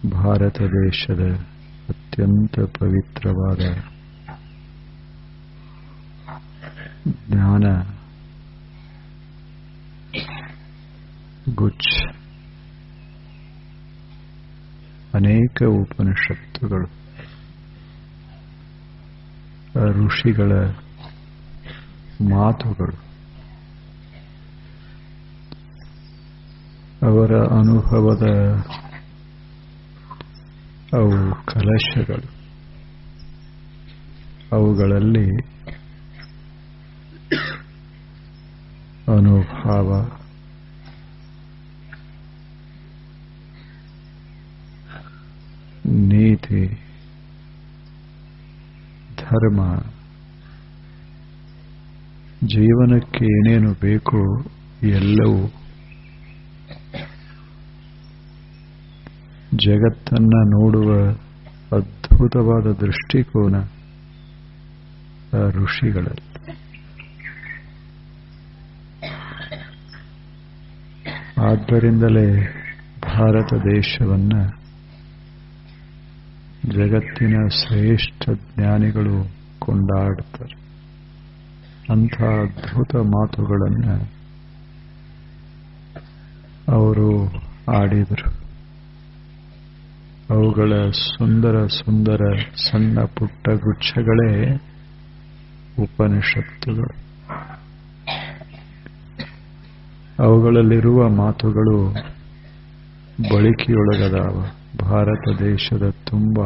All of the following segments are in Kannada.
ಭಾರತ ದೇಶದ ಅತ್ಯಂತ ಪವಿತ್ರವಾದ ಜ್ಞಾನ ಗುಚ್ಛ, ಅನೇಕ ಉಪನಿಷತ್ತುಗಳು, ಋಷಿಗಳ ಮಾತುಗಳು, ಅವರ ಅನುಭವದ ಅವು ಕಲಶಗಳು, ಅವುಗಳಲ್ಲಿ ಅನುಭವ, ನೀತಿ, ಧರ್ಮ, ಜೀವನಕ್ಕೆ ಏನೇನು ಬೇಕೋ ಎಲ್ಲವೂ ಜಗತ್ತನ್ನ ನೋಡುವ ಅದ್ಭುತವಾದ ದೃಷ್ಟಿಕೋನ ಋಷಿಗಳಲ್ಲಿ. ಆದ್ದರಿಂದಲೇ ಭಾರತ ದೇಶವನ್ನ ಜಗತ್ತಿನ ಶ್ರೇಷ್ಠ ಜ್ಞಾನಿಗಳು ಕೊಂಡಾಡುತ್ತಾರೆ. ಅಂಥ ಅದ್ಭುತ ಮಾತುಗಳನ್ನು ಅವರು ಆಡಿದರು. ಅವುಗಳ ಸುಂದರ ಸುಂದರ ಸಣ್ಣ ಪುಟ್ಟ ಗುಚ್ಛಗಳೇ ಉಪನಿಷತ್ತುಗಳು. ಅವುಗಳಲ್ಲಿರುವ ಮಾತುಗಳು ಬಳಕೆಯೊಳಗದಾವ. ಭಾರತ ದೇಶದ ತುಂಬ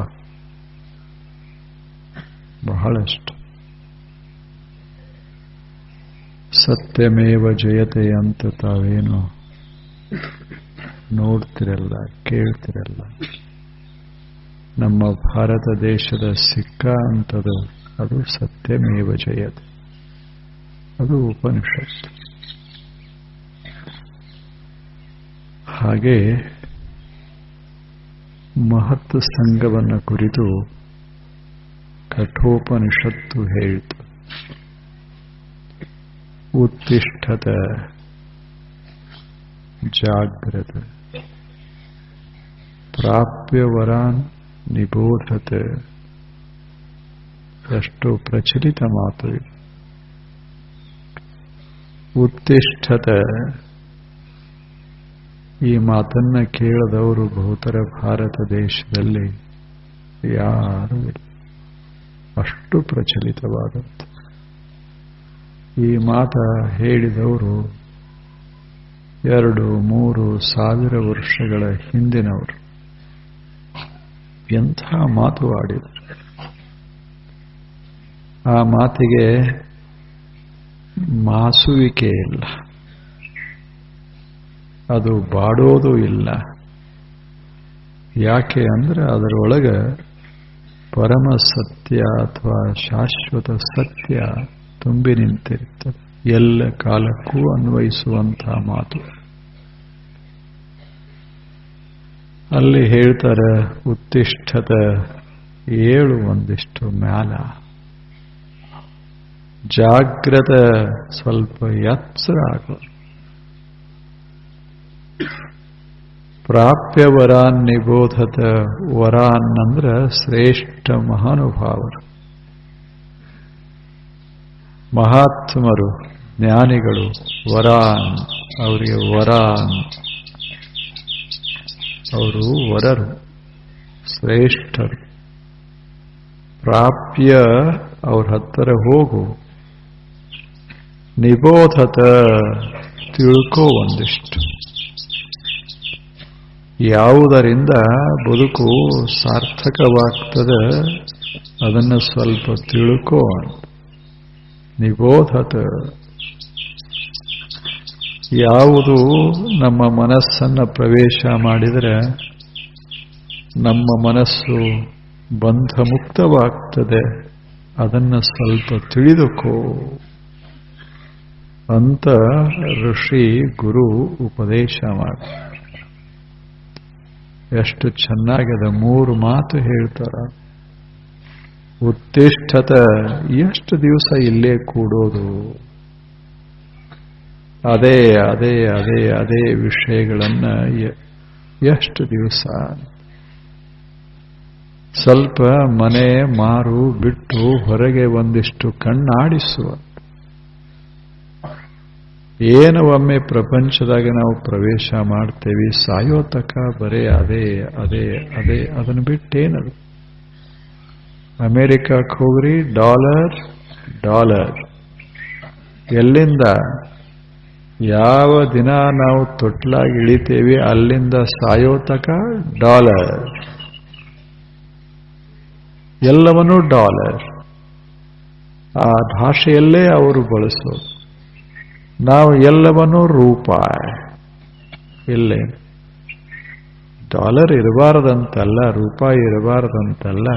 ಬಹಳಷ್ಟು. ಸತ್ಯಮೇವ ಜಯತೆ ಅಂತ ತಾವೇನು ನೋಡ್ತಿರಲ್ಲ, ಕೇಳ್ತಿರಲ್ಲ. ನಮ್ಮ ಭಾರತ ದೇಶದ ಸಿಕ್ಕ ಅಂತದು, ಅದು ಸತ್ಯಮೇವ ಜಯತೆ, ಅದು ಉಪನಿಷತ್ತು. ಹಾಗೆ ಮಹತ್ ಸಂಘವನ್ನು ಕುರಿತು ಕಠೋಪನಿಷತ್ತು ಹೇಳಿತು. ಉತ್ತಿಷ್ಠತ ಜಾಗ್ರತ, ಪ್ರಾಪ್ಯವರಾನ್ ನಿಬೋಧತ. ಎಷ್ಟು ಪ್ರಚಲಿತ ಮಾತು ಇದು. ಉತ್ತಿಷ್ಠತ, ಈ ಮಾತನ್ನ ಕೇಳದವರು ಬಹುತರ ಭಾರತ ದೇಶದಲ್ಲಿ ಯಾರೂ ಇಲ್ಲ. ಅಷ್ಟು ಪ್ರಚಲಿತವಾದದ್ದು. ಈ ಮಾತ ಹೇಳಿದವರು 2-3 ಸಾವಿರ ವರ್ಷಗಳ ಹಿಂದಿನವರು. ಎಂಥ ಮಾತು ಆಡಿದರು. ಆ ಮಾತಿಗೆ ಮಾಸುವಿಕೆ ಇಲ್ಲ, ಅದು ಬಾಡೋದು ಇಲ್ಲ. ಯಾಕೆ ಅಂದ್ರೆ ಅದರೊಳಗೆ ಪರಮ ಸತ್ಯ ಅಥವಾ ಶಾಶ್ವತ ಸತ್ಯ ತುಂಬಿ ನಿಂತಿರ್ತದೆ. ಎಲ್ಲ ಕಾಲಕ್ಕೂ ಅನ್ವಯಿಸುವಂಥ ಮಾತು. ಅಲ್ಲಿ ಹೇಳ್ತಾರೆ, ಉತ್ತಿಷ್ಠತ, ಏಳು ಒಂದಿಷ್ಟು ಮ್ಯಾಲ, ಜಾಗ್ರತ, ಸ್ವಲ್ಪ ಎಚ್ಚರ ಆಗು, ಪ್ರಾಪ್ಯ ವರಾನ್ ನಿಬೋಧತ. ವರಾನ್ ಅಂದ್ರ ಶ್ರೇಷ್ಠ ಮಹಾನುಭಾವರು, ಮಹಾತ್ಮರು, ಜ್ಞಾನಿಗಳು. ವರಾನ್, ಅವರಿಗೆ ವರಾನ್, ಅವರು ವರರು, ಶ್ರೇಷ್ಠರು. ಪ್ರಾಪ್ಯ, ಅವ್ರ ಹತ್ತಿರ ಹೋಗು. ನಿಬೋಧತ, ತಿಳ್ಕೋ ಒಂದಿಷ್ಟು. ಯಾವುದರಿಂದ ಬದುಕು ಸಾರ್ಥಕವಾಗ್ತದೆ ಅದನ್ನು ಸ್ವಲ್ಪ ತಿಳ್ಕೋ. ನಿಬೋಧತ, ಯಾವುದು ನಮ್ಮ ಮನಸ್ಸನ್ನು ಪ್ರವೇಶ ಮಾಡಿದರೆ ನಮ್ಮ ಮನಸ್ಸು ಬಂಧಮುಕ್ತವಾಗ್ತದೆ, ಅದನ್ನು ಸ್ವಲ್ಪ ತಿಳಿದುಕೋ ಅಂತ ಋಷಿ ಗುರು ಉಪದೇಶ ಮಾಡಿ. ಎಷ್ಟು ಚೆನ್ನಾಗಿದೆ. 3 ಮಾತು ಹೇಳ್ತಾರ. ಉತ್ತಿಷ್ಠತ, ಎಷ್ಟು ದಿವಸ ಇಲ್ಲೇ ಕೂಡೋದು, ಅದೇ ಅದೇ ಅದೇ ಅದೇ ವಿಷಯಗಳನ್ನ ಎಷ್ಟು ದಿವಸ. ಸ್ವಲ್ಪ ಮನೆ ಮಾರು ಬಿಟ್ಟು ಹೊರಗೆ ಒಂದಿಷ್ಟು ಕಣ್ಣಾಡಿಸುವ. ಏನು ಒಮ್ಮೆ ಪ್ರಪಂಚದಾಗ ನಾವು ಪ್ರವೇಶ ಮಾಡ್ತೇವೆ, ಸಾಯೋ ತಕ ಬರೇ ಅದೇ ಅದೇ ಅದೇ, ಅದನ್ನು ಬಿಟ್ಟೇನದು? ಅಮೇರಿಕಕ್ಕೆ ಹೋಗ್ರಿ, ಡಾಲರ್ ಡಾಲರ್. ಎಲ್ಲಿಂದ ಯಾವ ದಿನ ನಾವು ತೊಟ್ಲಾಗಿ ಇಳಿತೇವೆ ಅಲ್ಲಿಂದ ಸಾಯೋ ತಕ ಡಾಲರ್, ಎಲ್ಲವನ್ನೂ ಡಾಲರ್. ಆ ಭಾಷೆಯಲ್ಲೇ ಅವರು ಬಳಸೋದು. ನಾವು ಎಲ್ಲವನ್ನೂ ರೂಪಾಯಿ. ಇಲ್ಲೇ ಡಾಲರ್ ಇರಬಾರದಂತಲ್ಲ, ರೂಪಾಯಿ ಇರಬಾರದಂತಲ್ಲ,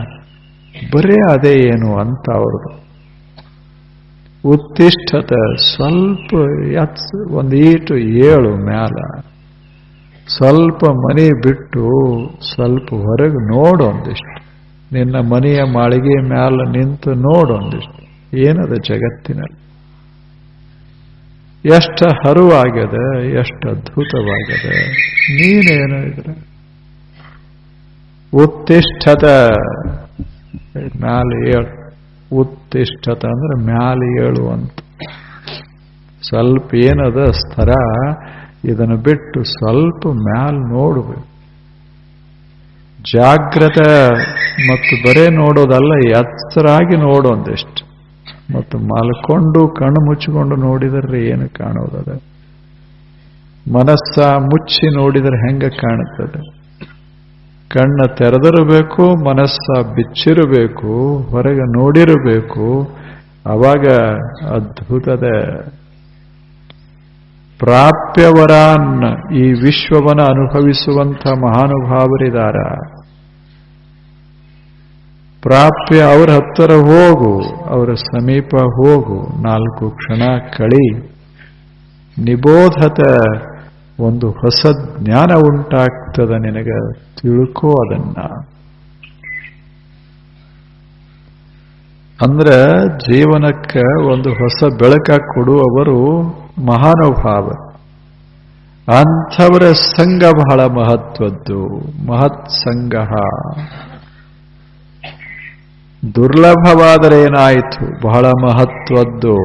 ಬರೇ ಅದೇ ಏನು ಅಂತ ಅವ್ರದ್ದು. ಉತ್ತಿಷ್ಠತ, ಸ್ವಲ್ಪ ಒಂದೀಟು ಏಳು ಮ್ಯಾಲ, ಸ್ವಲ್ಪ ಮನೆ ಬಿಟ್ಟು ಸ್ವಲ್ಪ ಹೊರಗೆ ನೋಡೊಂದಿಷ್ಟು, ನಿನ್ನ ಮನೆಯ ಮಾಳಿಗೆ ಮ್ಯಾಲ ನಿಂತು ನೋಡೊಂದಿಷ್ಟು. ಏನದ ಜಗತ್ತಿನಲ್ಲಿ ಎಷ್ಟು ಹರುವಾಗ್ಯದ, ಎಷ್ಟು ಅದ್ಭುತವಾಗ್ಯದ. ನೀನೇನು ಇದ್ರೆ ಉತ್ತಿಷ್ಠತ, ಮ್ಯಾಲ ಏಳು. ಉತ್ತಿಷ್ಠತ ಅಂದ್ರೆ ಮ್ಯಾಲ ಏಳು ಅಂತ. ಸ್ವಲ್ಪ ಏನದ ಸ್ಥರ, ಇದನ್ನು ಬಿಟ್ಟು ಸ್ವಲ್ಪ ಮ್ಯಾಲ ನೋಡಬೇಕು. ಜಾಗ್ರತ, ಮತ್ತು ಬರೇ ನೋಡೋದಲ್ಲ, ಎಚ್ಚರಾಗಿ ನೋಡೋಂದಿಷ್ಟು. ಮತ್ತು ಮಲ್ಕೊಂಡು ಕಣ್ಣು ಮುಚ್ಚಿಕೊಂಡು ನೋಡಿದರೆ ಏನು ಕಾಣೋದದ? ಮನಸ್ಸ ಮುಚ್ಚಿ ನೋಡಿದರೆ ಹೆಂಗ ಕಾಣುತ್ತದೆ? ಕಣ್ಣ ತೆರೆದಿರಬೇಕು, ಮನಸ್ಸ ಬಿಚ್ಚಿರಬೇಕು, ಹೊರಗೆ ನೋಡಿರಬೇಕು. ಅವಾಗ ಅದ್ಭುತದ ಪ್ರಾಪ್ಯವರಾನ್, ಈ ವಿಶ್ವವನ್ನು ಅನುಭವಿಸುವಂಥ ಮಹಾನುಭಾವರಿದಾರ. ಪ್ರಾಪ್ಯ, ಅವರ ಹತ್ತಿರ ಹೋಗು, ಅವರ ಸಮೀಪ ಹೋಗು, 4 ಕ್ಷಣ ಕಳಿ. ನಿಬೋಧತ, ಒಂದು ಹೊಸ ಜ್ಞಾನ ಉಂಟಾಗ್ತದ ನಿನಗೆ, ತಿಳ್ಕೋ ಅದನ್ನ. ಅಂದ್ರೆ ಜೀವನಕ್ಕೆ ಒಂದು ಹೊಸ ಬೆಳಕ ಕೊಡುವವರು ಮಹಾನುಭಾವ. ಅಂಥವರ ಸಂಘ ಬಹಳ ಮಹತ್ವದ್ದು. ಮಹತ್ ಸಂಘ ದುರ್ಲಭವಾದರೆ ಏನಾಯಿತು? ಬಹಳ ಮಹತ್ವದ್ದು.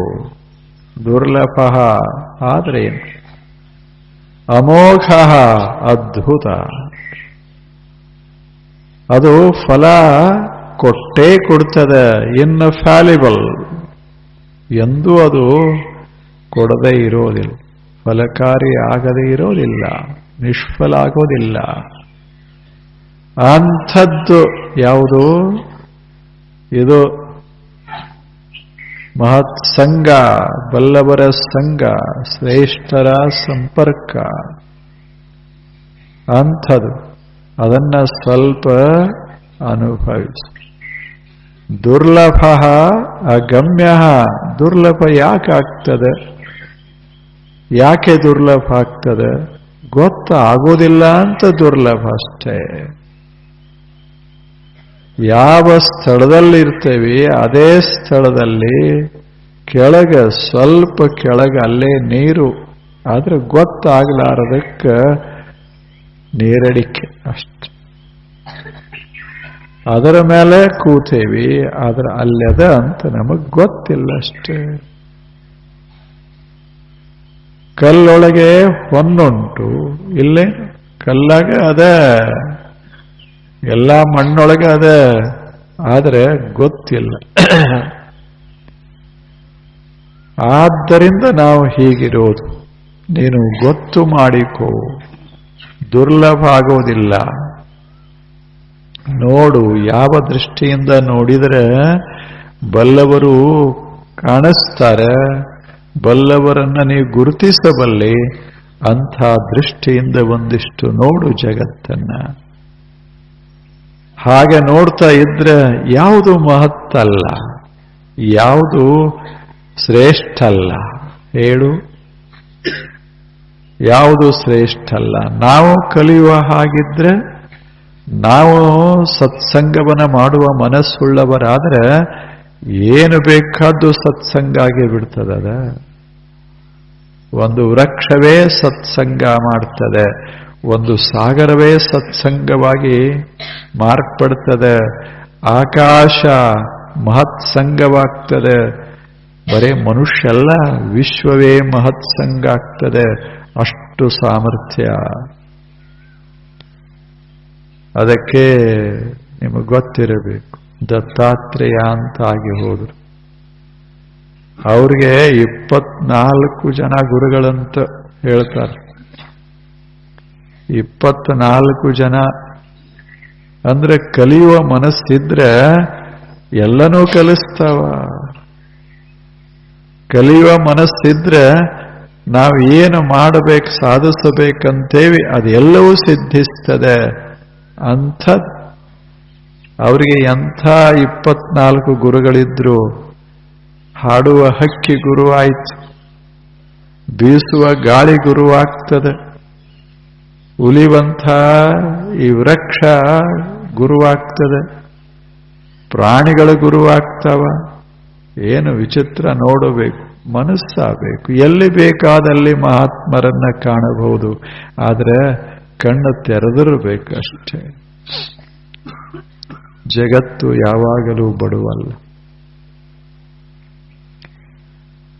ದುರ್ಲಭ ಆದರೆ ಏನು? ಅಮೋಘ, ಅದ್ಭುತ. ಅದು ಫಲ ಕೊಟ್ಟೇ ಕೊಡ್ತದೆ. ಇನ್ಫ್ಯಾಲಿಬಲ್, ಎಂದೂ ಅದು ಕೊಡದೇ ಇರೋದಿಲ್ಲ, ಫಲಕಾರಿ ಆಗದೇ ಇರೋದಿಲ್ಲ, ನಿಷ್ಫಲ ಆಗೋದಿಲ್ಲ. ಅಂಥದ್ದು ಯಾವುದು? ಇದು ಮಹತ್ ಸಂಘ, ಬಲ್ಲವರ ಸಂಘ, ಶ್ರೇಷ್ಠರ ಸಂಪರ್ಕ. ಅಂಥದ್ದು ಅದನ್ನ ಸ್ವಲ್ಪ ಅನುಭವಿಸಿ. ದುರ್ಲಭ ಅಗಮ್ಯ. ದುರ್ಲಭ ಯಾಕೆ ಆಗ್ತದೆ? ಯಾಕೆ ದುರ್ಲಭ ಆಗ್ತದೆ? ಗೊತ್ತಾಗೋದಿಲ್ಲ ಅಂತ ದುರ್ಲಭ ಅಷ್ಟೇ. ಯಾವ ಸ್ಥಳದಲ್ಲಿರ್ತೇವೆ ಅದೇ ಸ್ಥಳದಲ್ಲಿ ಕೆಳಗೆ, ಸ್ವಲ್ಪ ಕೆಳಗೆ ಅಲ್ಲೇ ನೀರು, ಆದ್ರೆ ಗೊತ್ತಾಗಲಾರದಕ್ಕೆ ನೀರಡಿಕೆ ಅಷ್ಟೆ. ಅದರ ಮೇಲೆ ಕೂತೇವಿ, ಆದ್ರೆ ಅಲ್ಲದ ಅಂತ ನಮಗ್ ಗೊತ್ತಿಲ್ಲ ಅಷ್ಟೇ. ಕಲ್ಲೊಳಗೆ ಹೊನ್ನುಂಟು, ಇಲ್ಲೇ ಕಲ್ಲಾಗ ಅದ, ಎಲ್ಲ ಮಣ್ಣೊಳಗೆ ಅದ, ಆದರೆ ಗೊತ್ತಿಲ್ಲ. ಆದ್ದರಿಂದ ನಾವು ಹೀಗಿರೋದು. ನೀನು ಗೊತ್ತು ಮಾಡಿಕೋ, ದುರ್ಲಭ ಆಗೋದಿಲ್ಲ. ನೋಡು, ಯಾವ ದೃಷ್ಟಿಯಿಂದ ನೋಡಿದರೆ ಬಲ್ಲವರು ಕಾಣಿಸ್ತಾರೆ, ಬಲ್ಲವರನ್ನ ನೀವು ಗುರುತಿಸಬಲ್ಲೆ, ಅಂಥ ದೃಷ್ಟಿಯಿಂದ ಒಂದಿಷ್ಟು ನೋಡು ಜಗತ್ತನ್ನ. ಹಾಗೆ ನೋಡ್ತಾ ಇದ್ರೆ ಯಾವುದು ಮಹತ್ತಲ್ಲ, ಯಾವುದು ಶ್ರೇಷ್ಠ ಅಲ್ಲ ಹೇಳು? ಯಾವುದು ಶ್ರೇಷ್ಠ ಅಲ್ಲ? ನಾವು ಕಲಿಯುವ ಹಾಗಿದ್ರೆ, ನಾವು ಸತ್ಸಂಗವನ್ನ ಮಾಡುವ ಮನಸ್ಸುಳ್ಳವರಾದ್ರೆ ಏನು ಬೇಕಾದ್ದು ಸತ್ಸಂಗ ಆಗಿ ಬಿಡ್ತದ. ಒಂದು ವೃಕ್ಷವೇ ಸತ್ಸಂಗ ಮಾಡ್ತದೆ, ಒಂದು ಸಾಗರವೇ ಸತ್ಸಂಗವಾಗಿ ಮಾರ್ಪಡ್ತದೆ. ಆಕಾಶ ಮಹತ್ಸಂಗವಾಗ್ತದೆ. ಬರೇ ಮನುಷ್ಯ ಅಲ್ಲ, ವಿಶ್ವವೇ ಮಹತ್ಸಂಗ ಆಗ್ತದೆ. ಅಷ್ಟು ಸಾಮರ್ಥ್ಯ. ಅದಕ್ಕೆ ನಿಮಗೆ ಗೊತ್ತಿರಬೇಕು, ದತ್ತಾತ್ರೇಯ ಅಂತ ಆಗಿ ಹೋದರು. ಅವ್ರಿಗೆ 24 ಜನ ಗುರುಗಳಂತ ಹೇಳ್ತಾರೆ. 24 ಜನ ಅಂದ್ರೆ ಕಲಿಯುವ ಮನಸ್ಸಿದ್ರೆ ಎಲ್ಲನೂ ಕಲಿಸ್ತಾವ. ಕಲಿಯುವ ಮನಸ್ಸಿದ್ರೆ ನಾವು ಏನು ಮಾಡಬೇಕು, ಸಾಧಿಸಬೇಕಂತೇವಿ ಅದೆಲ್ಲವೂ ಸಿದ್ಧಿಸ್ತದೆ. ಅಂಥ ಅವರಿಗೆ ಎಂಥ 24 ಗುರುಗಳಿದ್ರು. ಹಾಡುವ ಹಕ್ಕಿ ಗುರುವಾಯಿತು, ಬೀಸುವ ಗಾಳಿ ಗುರುವಾಗ್ತದೆ, ಉಲಿವಂಥ ಈ ವೃಕ್ಷ ಗುರುವಾಗ್ತದೆ, ಪ್ರಾಣಿಗಳು ಗುರುವಾಗ್ತವ. ಏನು ವಿಚಿತ್ರ ನೋಡಬೇಕು, ಮನಸ್ಸಾಗಬೇಕು. ಎಲ್ಲಿ ಬೇಕಾದಲ್ಲಿ ಮಹಾತ್ಮರನ್ನ ಕಾಣಬಹುದು. ಆದರೆ ಕಣ್ಣು ತೆರೆದಿರಬೇಕಷ್ಟೇ. ಜಗತ್ತು ಯಾವಾಗಲೂ ಬಡುವಲ್ಲ.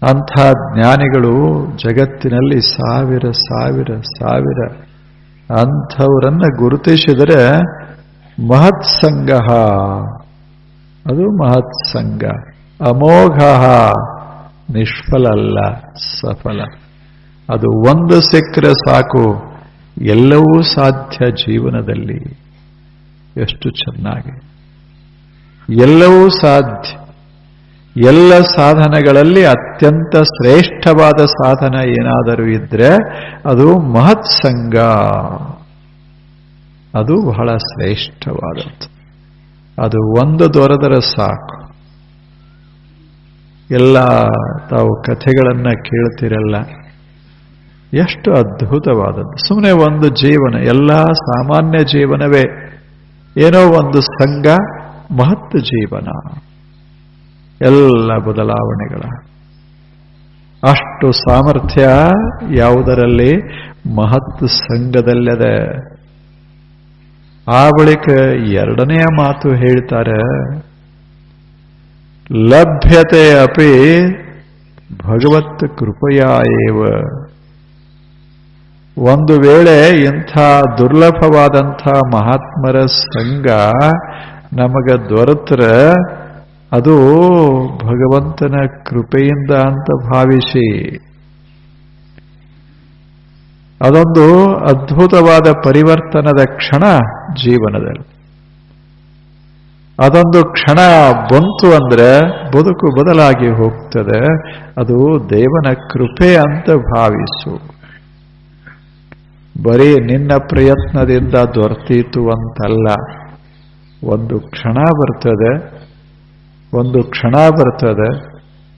ಅಂಥ ಜ್ಞಾನಿಗಳು ಜಗತ್ತಿನಲ್ಲಿ ಸಾವಿರ ಸಾವಿರ ಸಾವಿರ ಅಂಥವರನ್ನ ಗುರುತಿಸಿದರೆ ಮಹತ್ಸಂಗ, ಅದು ಮಹತ್ಸಂಗ. ಅಮೋಘ, ನಿಷ್ಫಲ ಅಲ್ಲ, ಸಫಲ. ಅದು ಒಂದು ಸಿಕ್ಕರೆ ಸಾಕು, ಎಲ್ಲವೂ ಸಾಧ್ಯ ಜೀವನದಲ್ಲಿ. ಎಷ್ಟು ಚೆನ್ನಾಗಿ ಎಲ್ಲವೂ ಸಾಧ್ಯ. ಎಲ್ಲ ಸಾಧನಗಳಲ್ಲಿ ಅತ್ಯಂತ ಶ್ರೇಷ್ಠವಾದ ಸಾಧನ ಏನಾದರೂ ಇದ್ರೆ ಅದು ಮಹತ್ಸಂಗ. ಅದು ಬಹಳ ಶ್ರೇಷ್ಠವಾದದ್ದು. ಅದು ಒಂದು ದೊರೆದರೆ ಸಾಕು. ಎಲ್ಲ ತಾವು ಕಥೆಗಳನ್ನ ಕೇಳ್ತಿರಲ್ಲ, ಎಷ್ಟು ಅದ್ಭುತವಾದದ್ದು. ಸುಮ್ಮನೆ ಒಂದು ಜೀವನ, ಎಲ್ಲ ಸಾಮಾನ್ಯ ಜೀವನವೇ, ಏನೋ ಒಂದು ಸಂಘ, ಮಹತ್ ಜೀವನ, ಎಲ್ಲ ಬದಲಾವಣೆಗಳ. ಅಷ್ಟು ಸಾಮರ್ಥ್ಯ ಯಾವುದರಲ್ಲಿ? ಮಹತ್ ಸಂಘದಲ್ಲದೆ. ಆ ಬಳಿಕ ಎರಡನೆಯ ಮಾತು ಹೇಳ್ತಾರೆ, ಲಭ್ಯತೆ ಅಪಿ ಭಗವತ್ ಕೃಪೆಯ ಏವ. ಒಂದು ವೇಳೆ ಇಂಥ ದುರ್ಲಭವಾದಂಥ ಮಹಾತ್ಮರ ಸಂಘ ನಮಗೆ ದೊರೆತರೆ ಅದು ಭಗವಂತನ ಕೃಪೆಯಿಂದ ಅಂತ ಭಾವಿಸಿ. ಅದೊಂದು ಅದ್ಭುತವಾದ ಪರಿವರ್ತನದ ಕ್ಷಣ ಜೀವನದಲ್ಲಿ. ಅದೊಂದು ಕ್ಷಣ ಬಂತು ಅಂದ್ರೆ ಬದುಕು ಬದಲಾಗಿ ಹೋಗ್ತದೆ. ಅದು ದೇವನ ಕೃಪೆ ಅಂತ ಭಾವಿಸು. ಬರೀ ನಿನ್ನ ಪ್ರಯತ್ನದಿಂದ ದೊರೆತೀತು ಅಂತಲ್ಲ. ಒಂದು ಕ್ಷಣ ಬರ್ತದೆ, ಒಂದು ಕ್ಷಣ ಬರ್ತದೆ,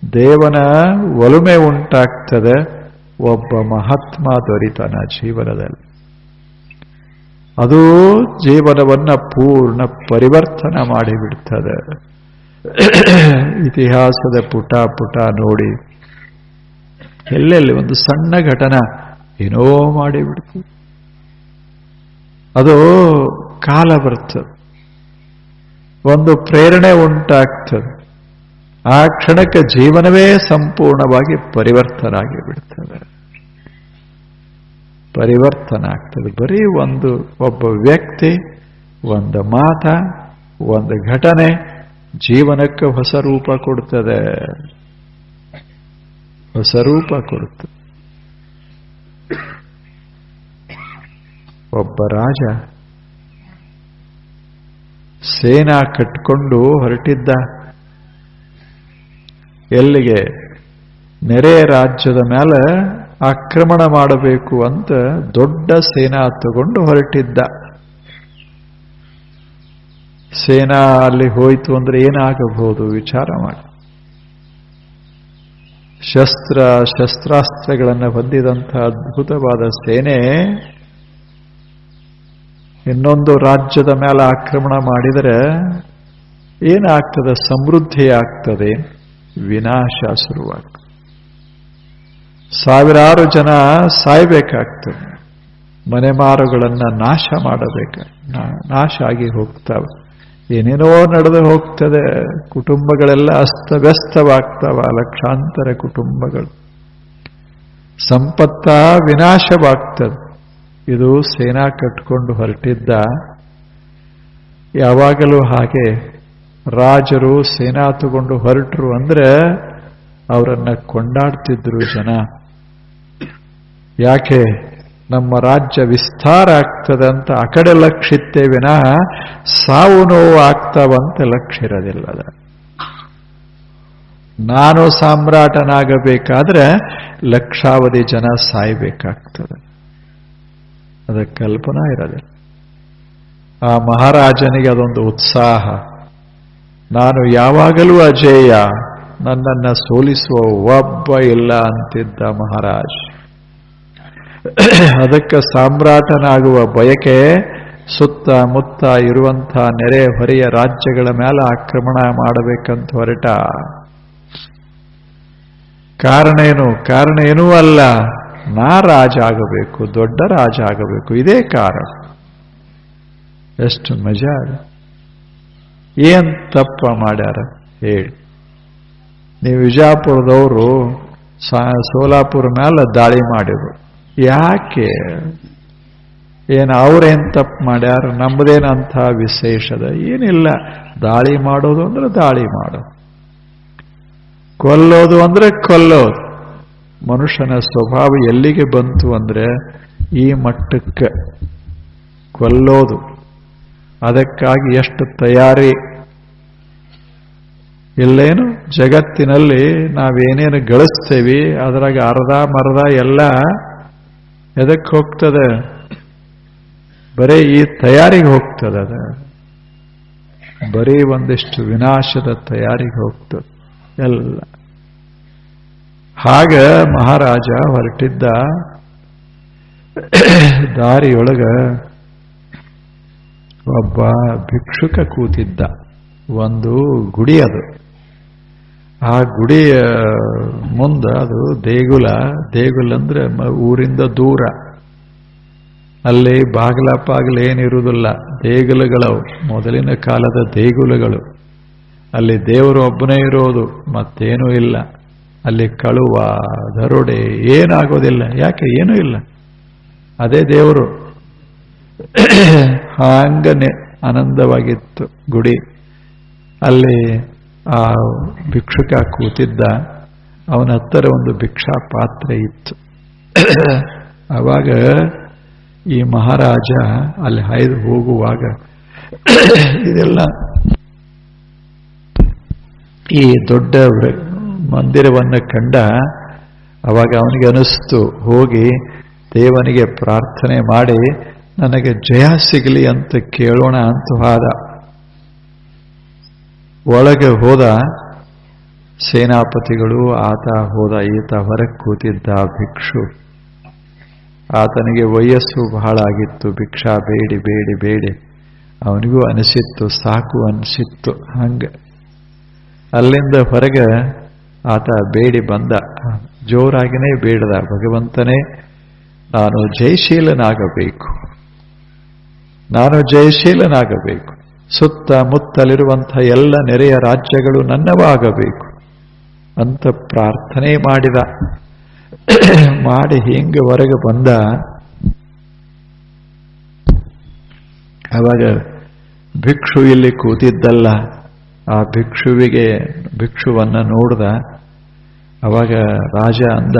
ದೇವನ ಒಲುಮೆ ಉಂಟಾಗ್ತದೆ, ಒಬ್ಬ ಮಹಾತ್ಮ ದೊರಿತನ ಜೀವನದಲ್ಲಿ. ಅದು ಜೀವನವನ್ನ ಪೂರ್ಣ ಪರಿವರ್ತನ ಮಾಡಿಬಿಡ್ತದೆ. ಇತಿಹಾಸದ ಪುಟ ಪುಟ ನೋಡಿ, ಎಲ್ಲೆಲ್ಲಿ ಒಂದು ಸಣ್ಣ ಘಟನೆ ಏನೋ ಮಾಡಿಬಿಡ್ತದೆ. ಅದು ಕಾಲ ಬರ್ತದೆ, ಒಂದು ಪ್ರೇರಣೆ ಉಂಟಾಗ್ತದೆ. ಆ ಕ್ಷಣಕ್ಕೆ ಜೀವನವೇ ಸಂಪೂರ್ಣವಾಗಿ ಪರಿವರ್ತನ ಆಗಿಬಿಡ್ತದೆ. ಪರಿವರ್ತನ ಆಗ್ತದೆ. ಬರೀ ಒಬ್ಬ ವ್ಯಕ್ತಿ, ಒಂದು ಮಾತ, ಒಂದು ಘಟನೆ ಜೀವನಕ್ಕೆ ಹೊಸ ರೂಪ ಕೊಡ್ತದೆ. ಹೊಸ ರೂಪ ಕೊಡುತ್ತೆ. ಒಬ್ಬ ರಾಜ ಸೇನಾ ಕಟ್ಕೊಂಡು ಹೊರಟಿದ್ದ. ಎಲ್ಲಿಗೆ? ನೆರೆಯ ರಾಜ್ಯದ ಮೇಲೆ ಆಕ್ರಮಣ ಮಾಡಬೇಕು ಅಂತ ದೊಡ್ಡ ಸೇನಾ ತಗೊಂಡು ಹೊರಟಿದ್ದ. ಸೇನಾ ಅಲ್ಲಿ ಹೋಯಿತು ಅಂದ್ರೆ ಏನಾಗಬಹುದು ವಿಚಾರ ಮಾಡಿ. ಶಸ್ತ್ರಾಸ್ತ್ರಗಳನ್ನು ಹೊಂದಿದಂತಹ ಅದ್ಭುತವಾದ ಸೇನೆ ಇನ್ನೊಂದು ರಾಜ್ಯದ ಮೇಲೆ ಆಕ್ರಮಣ ಮಾಡಿದರೆ ಏನಾಗ್ತದೆ? ಸಮೃದ್ಧಿ ಆಗ್ತದೆ, ವಿನಾಶ ಶುರುವಾಗ್ತದೆ. ಸಾವಿರಾರು ಜನ ಸಾಯ್ಬೇಕಾಗ್ತದೆ. ಮನೆಮಾರುಗಳನ್ನು ನಾಶ ಮಾಡಬೇಕು. ನಾಶ ಆಗಿ ಹೋಗ್ತಾವೆ. ಏನೇನೋ ನಡೆದು ಹೋಗ್ತದೆ. ಕುಟುಂಬಗಳೆಲ್ಲ ಅಸ್ತವ್ಯಸ್ತವಾಗ್ತಾವ. ಲಕ್ಷಾಂತರ ಕುಟುಂಬಗಳು. ಸಂಪತ್ತ ವಿನಾಶವಾಗ್ತದೆ. ಇದು ಸೇನಾ ಕಟ್ಕೊಂಡು ಹೊರಟಿದ್ದ. ಯಾವಾಗಲೂ ಹಾಗೆ ರಾಜರು ಸೇನಾ ತಗೊಂಡು ಹೊರಟರು ಅಂದ್ರೆ ಅವರನ್ನ ಕೊಂಡಾಡ್ತಿದ್ರು ಜನ. ಯಾಕೆ? ನಮ್ಮ ರಾಜ್ಯ ವಿಸ್ತಾರ ಆಗ್ತದಂತ ಆ ಕಡೆ ಲಕ್ಷ್ಯ ಇತ್ತೇ ವಿನಃ ಸಾವು ನೋವು ಆಗ್ತಾವಂತ ಲಕ್ಷ್ಯ ಇರೋದಿಲ್ಲದ. ನಾನು ಸಾಮ್ರಾಟನಾಗಬೇಕಾದ್ರೆ ಲಕ್ಷಾವಧಿ ಜನ ಸಾಯ್ಬೇಕಾಗ್ತದೆ. ಅದಕ್ಕೆ ಕಲ್ಪನಾ ಇರೋದಿಲ್ಲ. ಆ ಮಹಾರಾಜನಿಗೆ ಅದೊಂದು ಉತ್ಸಾಹ. ನಾನು ಯಾವಾಗಲೂ ಅಜೇಯ, ನನ್ನನ್ನು ಸೋಲಿಸುವ ಒಬ್ಬ ಇಲ್ಲ ಅಂತಿದ್ದ ಮಹಾರಾಜ್. ಅದಕ್ಕೆ ಸಾಮ್ರಾಟನಾಗುವ ಬಯಕೆ ಸುತ್ತಮುತ್ತ ಇರುವಂಥ ನೆರೆ ಹೊರೆಯ ರಾಜ್ಯಗಳ ಮೇಲೆ ಆಕ್ರಮಣ ಮಾಡಬೇಕಂತ ಹೊರಟ. ಕಾರಣ ಏನೂ ಅಲ್ಲ. ನಾ ರಾಜ ಆಗಬೇಕು, ದೊಡ್ಡ ರಾಜ ಆಗಬೇಕು, ಇದೇ ಕಾರಣ. ಎಷ್ಟು ಮಜಾ. ಏನ್ ತಪ್ಪ ಮಾಡ್ಯಾರ ಹೇಳಿ? ನೀವು ವಿಜಾಪುರದವರು ಸೋಲಾಪುರ ಮೇಲೆ ದಾಳಿ ಮಾಡಿದ್ರು. ಯಾಕೆ? ಏನು ಅವ್ರೇನ್ ತಪ್ಪು ಮಾಡ್ಯಾರ? ನಮ್ಮದೇನಂಥ ವಿಶೇಷದ ಏನಿಲ್ಲ. ದಾಳಿ ಮಾಡೋದು ಅಂದ್ರೆ ದಾಳಿ ಮಾಡೋದು, ಕೊಲ್ಲೋದು ಅಂದ್ರೆ ಕೊಲ್ಲೋದು. ಮನುಷ್ಯನ ಸ್ವಭಾವ ಎಲ್ಲಿಗೆ ಬಂತು ಅಂದ್ರೆ ಈ ಮಟ್ಟಕ್ಕೆ ಕೊಲ್ಲೋದು. ಅದಕ್ಕಾಗಿ ಎಷ್ಟು ತಯಾರಿ. ಇಲ್ಲೇನು ಜಗತ್ತಿನಲ್ಲಿ ನಾವೇನೇನು ಗಳಿಸ್ತೇವೆ ಅದರಾಗ ಅರ್ಧ ಮರ್ಧ ಎಲ್ಲ ಎದಕ್ಕೆ ಹೋಗ್ತದೆ? ಬರೀ ಈ ತಯಾರಿಗೆ ಹೋಗ್ತದೆ. ಅದ ಬರೀ ಒಂದಿಷ್ಟು ವಿನಾಶದ ತಯಾರಿಗೆ ಹೋಗ್ತದೆ ಎಲ್ಲ. ಹಾಗ ಮಹಾರಾಜ ಹೊರಟಿದ್ದ. ದಾರಿಯೊಳಗ ಒಬ್ಬ ಭಿಕ್ಷುಕ ಕೂತಿದ್ದ. ಒಂದು ಗುಡಿ ಅದು. ಆ ಗುಡಿಯ ಮುಂದೆ ಅದು ದೇಗುಲ ಅಂದ್ರೆ ಊರಿಂದ ದೂರ. ಅಲ್ಲಿ ಬಾಗಿಲ ಏನಿರುವುದಿಲ್ಲ. ದೇಗುಲಗಳವು, ಮೊದಲಿನ ಕಾಲದ ದೇಗುಲಗಳು. ಅಲ್ಲಿ ದೇವರು ಒಬ್ಬನೇ ಇರೋದು, ಮತ್ತೇನೂ ಇಲ್ಲ. ಅಲ್ಲಿ ಕಳುವ ದರೋಡೆ ಏನಾಗೋದಿಲ್ಲ. ಯಾಕೆ? ಏನೂ ಇಲ್ಲ. ಅದೇ ದೇವರು. ಹಾಂಗನೆ ಆನಂದವಾಗಿತ್ತು ಗುಡಿ. ಅಲ್ಲಿ ಆ ಭಿಕ್ಷುಕ ಕೂತಿದ್ದ. ಅವನ ಹತ್ತಿರ ಒಂದು ಭಿಕ್ಷಾ ಪಾತ್ರೆ ಇತ್ತು. ಆವಾಗ ಈ ಮಹಾರಾಜ ಅಲ್ಲಿ ಹಾಯ್ದು ಹೋಗುವಾಗ ಇದೆಲ್ಲ ಈ ದೊಡ್ಡ ಮಂದಿರವನ್ನು ಕಂಡ. ಅವಾಗ ಅವನಿಗೆ ಅನಿಸ್ತು, ಹೋಗಿ ದೇವನಿಗೆ ಪ್ರಾರ್ಥನೆ ಮಾಡಿ ನನಗೆ ಜಯ ಸಿಗಲಿ ಅಂತ ಕೇಳೋಣ ಅಂತ ಹೋದ. ಒಳಗೆ ಹೋದ. ಸೇನಾಪತಿಗಳು ಆತ ಹೋದ. ಈತ ಹೊರಗೆ ಕೂತಿದ್ದ ಭಿಕ್ಷು. ಆತನಿಗೆ ವಯಸ್ಸು ಬಹಳ ಆಗಿತ್ತು. ಭಿಕ್ಷಾ ಬೇಡಿ ಬೇಡಿ ಬೇಡಿ ಅವನಿಗೂ ಅನಿಸಿತ್ತು, ಸಾಕು ಅನಿಸಿತ್ತು. ಹಂಗೆ ಅಲ್ಲಿಂದ ಹೊರಗೆ ಆತ ಬೇಡಿ ಬಂದ. ಜೋರಾಗಿನೇ ಬೇಡದ, ಭಗವಂತನೇ ನಾನು ಜಯಶೀಲನಾಗಬೇಕು, ನಾನು ಜಯಶೀಲನಾಗಬೇಕು. ಸುತ್ತಮುತ್ತಲಿರುವಂಥ ಎಲ್ಲ ನೆರೆಯ ರಾಜ್ಯಗಳು ನನ್ನವಾಗಬೇಕು ಅಂತ ಪ್ರಾರ್ಥನೆ ಮಾಡಿದ. ಮಾಡಿ ಹಿಂಗೆ ಹೊರಗೆ ಬಂದ. ಅವಾಗ ಭಿಕ್ಷು ಇಲ್ಲಿ ಕೂತಿದ್ದಲ್ಲ. ಆ ಭಿಕ್ಷುವನ್ನ ನೋಡ್ದ. ಅವಾಗ ರಾಜ ಅಂದ,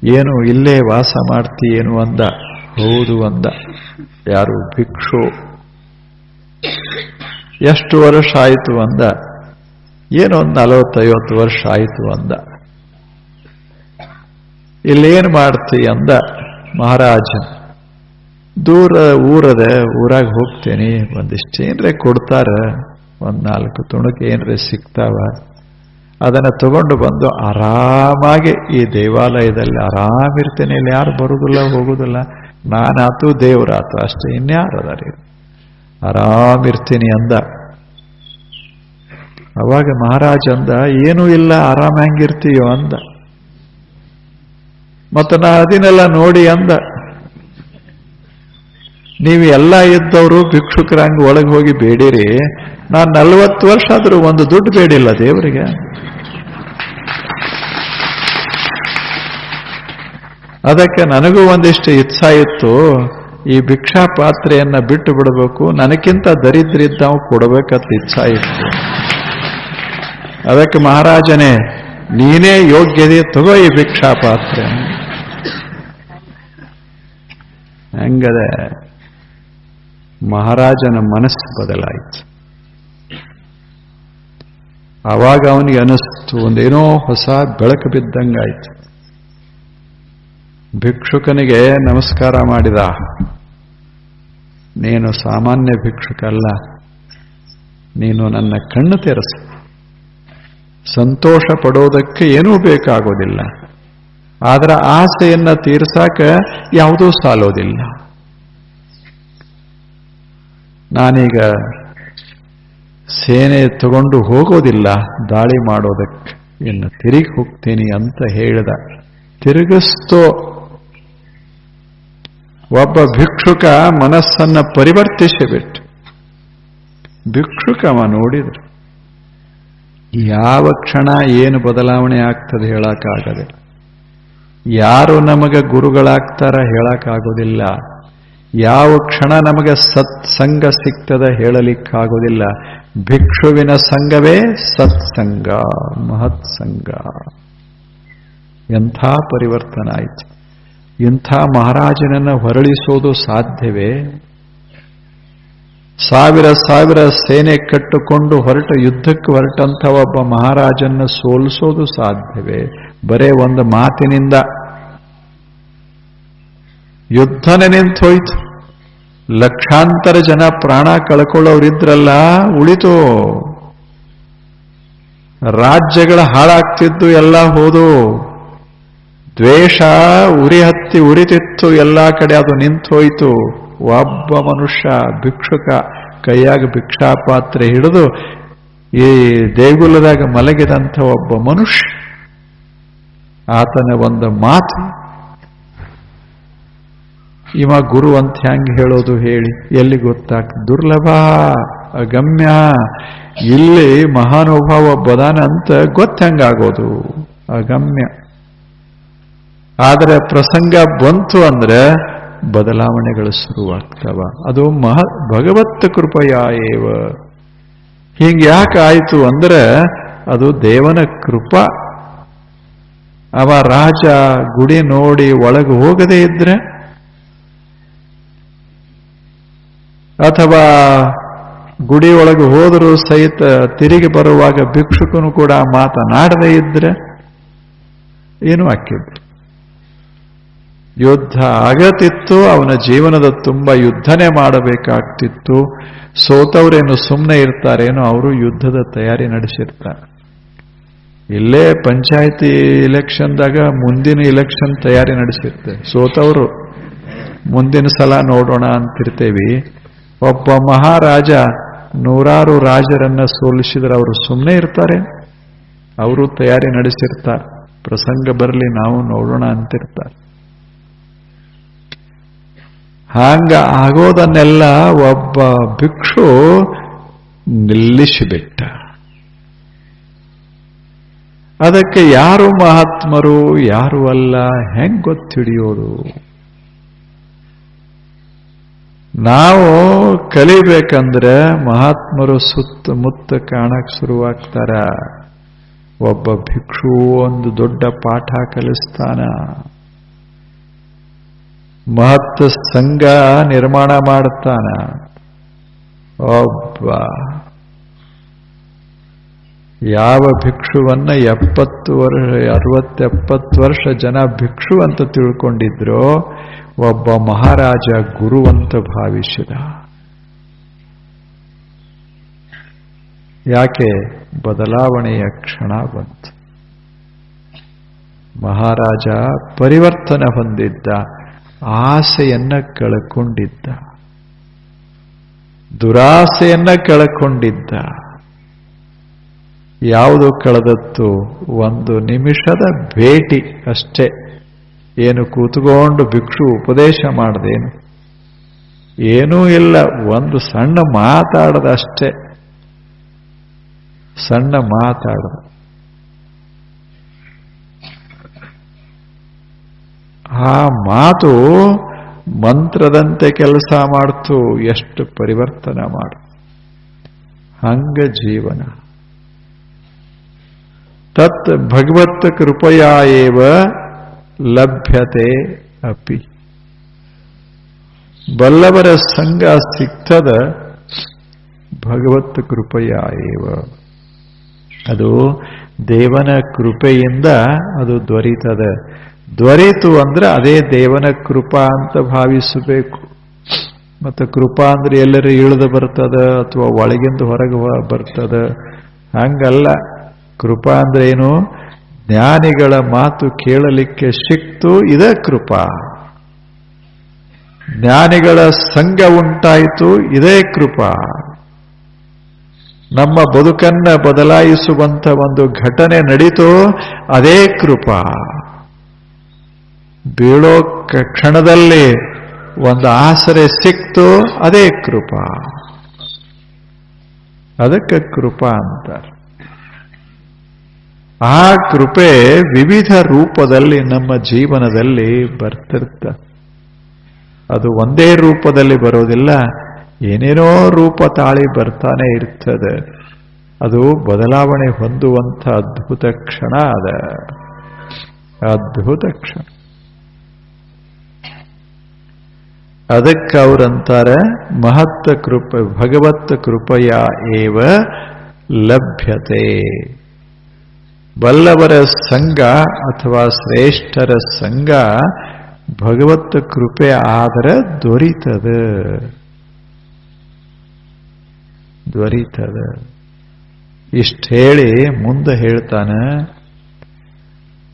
ಏನು ಇಲ್ಲೇ ವಾಸ ಮಾಡ್ತೀಯೇನು ಅಂದ. ಹೌದು ಅಂದ. ಯಾರು? ಭಿಕ್ಷು. ಎಷ್ಟು ವರ್ಷ ಆಯಿತು ಅಂದ. ಏನೊಂದು 40-50 ವರ್ಷ ಆಯಿತು ಅಂದ. ಇಲ್ಲೇನು ಮಾಡ್ತಿ ಅಂದ ಮಹಾರಾಜ. ದೂರ ಊರಾಗ ಹೋಗ್ತೇನೆ, ಒಂದಿಷ್ಟೇನ್ರೆ ಕೊಡ್ತಾರ, 1-4 ತುಣುಕು ಏನ್ರೆ ಸಿಗ್ತಾವ, ಅದನ್ನ ತಗೊಂಡು ಬಂದು ಆರಾಮಾಗಿ ಈ ದೇವಾಲಯದಲ್ಲಿ ಆರಾಮಿರ್ತೇನೆ. ಇಲ್ಲಿ ಯಾರು ಬರುವುದಿಲ್ಲ ಹೋಗುದಿಲ್ಲ. ನಾನಾತು ದೇವರಾತು ಅಷ್ಟೇ, ಇನ್ಯಾರು ಅದಾರಿ, ಆರಾಮಿರ್ತೀನಿ ಅಂದ. ಅವಾಗ ಮಹಾರಾಜ ಅಂದ, ಏನೂ ಇಲ್ಲ, ಆರಾಮ ಹೆಂಗಿರ್ತೀಯೋ ಅಂದ. ಮತ್ತು ನಾ ಅದನ್ನೆಲ್ಲ ನೋಡಿ ಅಂದ. ನೀವು ಎಲ್ಲ ಇದ್ದವರು ಭಿಕ್ಷುಕರಂಗೆ ಒಳಗೆ ಹೋಗಿ ಬೇಡಿರಿ, ನಾನು 40 ವರ್ಷ ಆದರೂ ಒಂದು ದುಡ್ಡು ಬೇಡಿಲ್ಲ ದೇವರಿಗೆ. ಅದಕ್ಕೆ ನನಗೂ ಒಂದಿಷ್ಟು ಇಚ್ಛಾ ಇತ್ತು, ಈ ಭಿಕ್ಷಾ ಪಾತ್ರೆಯನ್ನ ಬಿಟ್ಟು ಬಿಡಬೇಕು, ನನಗಿಂತ ದರಿದ್ರಿದ್ದಾವ್ ಕೊಡಬೇಕಂತ ಇಚ್ಛಾ ಇತ್ತು. ಅದಕ್ಕೆ ಮಹಾರಾಜನೇ ನೀನೇ ಯೋಗ್ಯತೆ, ತಗೋ ಈ ಭಿಕ್ಷಾ ಪಾತ್ರೆ. ಹಂಗದೆ ಮಹಾರಾಜನ ಮನಸ್ಸು ಬದಲಾಯಿತು. ಆವಾಗ ಅವನಿಗೆ ಅನಿಸ್ತು, ಒಂದೇನೋ ಹೊಸ ಬೆಳಕು ಬಿದ್ದಂಗಾಯ್ತು. ಭಿಕ್ಷುಕನಿಗೆ ನಮಸ್ಕಾರ ಮಾಡಿದ. ನೀನು ಸಾಮಾನ್ಯ ಭಿಕ್ಷುಕ ಅಲ್ಲ, ನೀನು ನನ್ನ ಕಣ್ಣು ತೆರೆಸು. ಸಂತೋಷ ಪಡೋದಕ್ಕೆ ಏನೂ ಬೇಕಾಗೋದಿಲ್ಲ, ಆದ್ರೆ ಆಸೆಯನ್ನ ತೀರ್ಸಾಕ ಯಾವುದೂ ಸಾಲೋದಿಲ್ಲ. ನಾನೀಗ ಸೇನೆ ತಗೊಂಡು ಹೋಗೋದಿಲ್ಲ ದಾಳಿ ಮಾಡೋದಕ್ಕೆ, ಇನ್ನು ತಿರುಗಿ ಹೋಗ್ತೀನಿ ಅಂತ ಹೇಳಿದ. ತಿರುಗಿಸ್ತೋ ಒಬ್ಬ ಭಿಕ್ಷುಕ ಮನಸ್ಸನ್ನ ಪರಿವರ್ತಿಸಿಬಿಟ್ಟು ಭಿಕ್ಷುಕವ ನೋಡಿದ್ರು. ಯಾವ ಕ್ಷಣ ಏನು ಬದಲಾವಣೆ ಆಗ್ತದೆ ಹೇಳಕ್ಕಾಗದೆ, ಯಾರು ನಮಗೆ ಗುರುಗಳಾಗ್ತಾರ ಹೇಳಕ್ಕಾಗೋದಿಲ್ಲ, ಯಾವ ಕ್ಷಣ ನಮಗೆ ಸತ್ಸಂಗ ಸಿಗ್ತದ ಹೇಳಲಿಕ್ಕಾಗೋದಿಲ್ಲ. ಭಿಕ್ಷುವಿನ ಸಂಘವೇ ಸತ್ಸಂಗ, ಮಹತ್ಸಂಗ. ಎಂಥ ಪರಿವರ್ತನ ಆಯಿತು. ಇಂಥ ಮಹಾರಾಜನನ್ನ ಹೊರಳಿಸೋದು ಸಾಧ್ಯವೇ? ಸಾವಿರ ಸೇನೆ ಕಟ್ಟಿಕೊಂಡು ಯುದ್ಧಕ್ಕೆ ಹೊರಟಂಥ ಒಬ್ಬ ಮಹಾರಾಜನ್ನ ಸೋಲಿಸೋದು ಸಾಧ್ಯವೇ? ಬರೇ ಒಂದು ಮಾತಿನಿಂದ ಯುದ್ಧನೇ ನಿಂತೋಯ್ತು. ಲಕ್ಷಾಂತರ ಜನ ಪ್ರಾಣ ಕಳ್ಕೊಳ್ಳೋರಿದ್ರಲ್ಲ, ಉಳಿತು. ರಾಜ್ಯಗಳ ಹಾಳಾಗ್ತಿದ್ದು ಎಲ್ಲ ಹೋದು. ದ್ವೇಷ ಉರಿತಿತ್ತು ಎಲ್ಲ ಕಡೆ, ಅದು ನಿಂತೋಯ್ತು. ಒಬ್ಬ ಮನುಷ್ಯ ಭಿಕ್ಷುಕ ಕೈಯಾಗ ಭಿಕ್ಷಾ ಪಾತ್ರೆ ಹಿಡಿದು ಈ ದೇಗುಲದಾಗ ಮಲಗಿದಂಥ ಒಬ್ಬ ಮನುಷ್ಯ, ಆತನ ಒಂದು ಮಾತು, ಇವ ಗುರು ಅಂತ ಹೆಂಗೆ ಹೇಳೋದು ಹೇಳಿ? ಎಲ್ಲಿ ಗೊತ್ತಾಗ್ತದೆ? ದುರ್ಲಭ, ಅಗಮ್ಯ. ಇಲ್ಲಿ ಮಹಾನುಭಾವ ಬದಾನ ಅಂತ ಗೊತ್ತಂಗಾಗೋದು ಅಗಮ್ಯ. ಆದರೆ ಪ್ರಸಂಗ ಬಂತು ಅಂದ್ರೆ ಬದಲಾವಣೆಗಳು ಶುರುವಾಗ್ತವ. ಅದು ಭಗವತ್ ಕೃಪೆಯ ಏವ. ಹಿಂಗೆ ಯಾಕೆ ಆಯಿತು ಅಂದ್ರೆ ಅದು ದೇವನ ಕೃಪಾ. ಅವ ರಾಜ ಗುಡಿ ನೋಡಿ ಒಳಗೆ ಹೋಗದೇ ಇದ್ರೆ, ಅಥವಾ ಗುಡಿ ಒಳಗೆ ಹೋದರೂ ಸಹಿತ ತಿರುಗಿ ಬರುವಾಗ ಭಿಕ್ಷುಕನು ಕೂಡ ಮಾತನಾಡದೇ ಇದ್ರೆ ಏನೂ ಆಕ್ಕಿದ್ರು. ಯುದ್ಧ ಆಗತಿತ್ತು, ಅವನ ಜೀವನದ ತುಂಬ ಯುದ್ಧನೇ ಮಾಡಬೇಕಾಗ್ತಿತ್ತು. ಸೋತವರೇನು ಸುಮ್ಮನೆ ಇರ್ತಾರೇನೋ, ಅವರು ಯುದ್ಧದ ತಯಾರಿ ನಡೆಸಿರ್ತಾರೆ. ಇಲ್ಲೇ ಪಂಚಾಯತಿ ಇಲೆಕ್ಷನ್ದಾಗ ಮುಂದಿನ ಇಲೆಕ್ಷನ್ ತಯಾರಿ ನಡೆಸಿರ್ತಾರೆ. ಸೋತವರು ಮುಂದಿನ ಸಲ ನೋಡೋಣ ಅಂತಿರ್ತೇವಿ. ಒಬ್ಬ ಮಹಾರಾಜ ನೂರಾರು ರಾಜರನ್ನ ಸೋಲಿಸಿದ್ರೆ ಅವರು ಸುಮ್ಮನೆ ಇರ್ತಾರೆ? ಅವರು ತಯಾರಿ ನಡೆಸಿರ್ತಾರೆ. ಪ್ರಸಂಗ ಬರಲಿ ನಾವು ನೋಡೋಣ ಅಂತಿರ್ತಾರೆ. ಹಾಂಗ ಆಗೋದನ್ನೆಲ್ಲ ಒಬ್ಬ ಭಿಕ್ಷು ನಿಲ್ಲಿಸಿಬಿಟ್ಟ. ಅದಕ್ಕೆ ಯಾರು ಮಹಾತ್ಮರು ಯಾರು ಅಲ್ಲ ಹೆಂಗ್ ಗೊತ್ತಿಡಿಯೋದು? ನಾವು ಕಲಿಬೇಕಂದ್ರೆ ಮಹಾತ್ಮರು ಸುತ್ತಮುತ್ತ ಕಾಣಕ್ ಶುರುವಾಗ್ತಾರ. ಒಬ್ಬ ಭಿಕ್ಷು ಒಂದು ದೊಡ್ಡ ಪಾಠ ಕಲಿಸ್ತಾನ. ಮಹತ್ ಸಂಘ ನಿರ್ಮಾಣ ಮಾಡ್ತಾನ. ಒಬ್ಬ ಯಾವ ಭಿಕ್ಷುವನ್ನ 70 ವರ್ಷ 60-70 ವರ್ಷ ಜನ ಭಿಕ್ಷು ಅಂತ ತಿಳ್ಕೊಂಡಿದ್ರೋ ಒಬ್ಬ ಮಹಾರಾಜ ಗುರುವಂತ ಭಾವಿಸಿದ. ಯಾಕೆ? ಬದಲಾವಣೆಯ ಕ್ಷಣ ಬಂತು. ಮಹಾರಾಜ ಪರಿವರ್ತನೆ ಹೊಂದಿದ್ದ, ಆಸೆಯನ್ನ ಕಳ್ಕೊಂಡಿದ್ದ, ದುರಾಸೆಯನ್ನ ಕಳ್ಕೊಂಡಿದ್ದ. ಯಾವುದು ಕಳೆದತ್ತು? ಒಂದು ನಿಮಿಷದ ಭೇಟಿ ಅಷ್ಟೇ. ಏನು ಕೂತ್ಕೊಂಡು ಭಿಕ್ಷು ಉಪದೇಶ ಮಾಡ್ದೇನು? ಏನೂ ಇಲ್ಲ, ಒಂದು ಸಣ್ಣ ಮಾತಾಡದಷ್ಟೇ, ಸಣ್ಣ ಮಾತಾಡದ. ಆ ಮಾತು ಮಂತ್ರದಂತೆ ಕೆಲಸ ಮಾಡ್ತು, ಎಷ್ಟು ಪರಿವರ್ತನೆ ಮಾಡು. ಹಂಗ ಜೀವನ. ತತ್ ಭಗವತ್ ಕೃಪಯಾ ಏವ ಲಭ್ಯತೆ ಅಪಿ. ಬಲ್ಲವರ ಸಂಘ ಸಿಗ್ತದ ಭಗವತ್ ಕೃಪಯಾ ಏವ. ಅದು ದೇವನ ಕೃಪೆಯಿಂದ ಅದು ದೊರೀತದ. ದೊರೆತು ಅಂದ್ರೆ ಅದೇ ದೇವನ ಕೃಪಾ ಅಂತ ಭಾವಿಸಬೇಕು. ಮತ್ತು ಕೃಪಾ ಅಂದ್ರೆ ಎಲ್ಲರೂ ಇಳಿದು ಬರ್ತದ ಅಥವಾ ಒಳಗಿಂದ ಹೊರಗೆ ಬರ್ತದ, ಹಂಗಲ್ಲ. ಕೃಪಾ ಅಂದ್ರೆ ಏನು? ಜ್ಞಾನಿಗಳ ಮಾತು ಕೇಳಲಿಕ್ಕೆ ಸಿಕ್ತು, ಇದೇ ಕೃಪಾ. ಜ್ಞಾನಿಗಳ ಸಂಘ ಉಂಟಾಯಿತು, ಇದೇ ಕೃಪಾ. ನಮ್ಮ ಬದುಕನ್ನ ಬದಲಾಯಿಸುವಂತ ಒಂದು ಘಟನೆ ನಡೀತು, ಅದೇ ಕೃಪಾ. ಬೀಳೋ ಕ್ಷಣದಲ್ಲಿ ಒಂದು ಆಸರೆ ಸಿಕ್ತು, ಅದೇ ಕೃಪಾ. ಅದಕ್ಕೆ ಕೃಪಾ ಅಂತಾರೆ. ಆ ಕೃಪೆ ವಿವಿಧ ರೂಪದಲ್ಲಿ ನಮ್ಮ ಜೀವನದಲ್ಲಿ ಬರ್ತಿರ್ತ. ಅದು ಒಂದೇ ರೂಪದಲ್ಲಿ ಬರೋದಿಲ್ಲ, ಏನೇನೋ ರೂಪ ತಾಳಿ ಬರ್ತಾನೆ ಇರ್ತದೆ. ಅದು ಬದಲಾವಣೆ ಹೊಂದುವಂಥ ಅದ್ಭುತ ಕ್ಷಣ ಅದ, ಅದ್ಭುತ ಕ್ಷಣ. ಅದಕ್ಕೆ ಅವರಂತಾರೆ ಮಹತ್ ಕೃಪೆ ಭಗವತ್ ಕೃಪೆಯ ಏವ ಲಭ್ಯತೆ. ಬಲ್ಲವರ ಸಂಘ ಅಥವಾ ಶ್ರೇಷ್ಠರ ಸಂಘ ಭಗವತ್ ಕೃಪೆ ಆದರೆ ದೊರೀತದ. ಇಷ್ಟ ಹೇಳಿ ಮುಂದೆ ಹೇಳ್ತಾನೆ,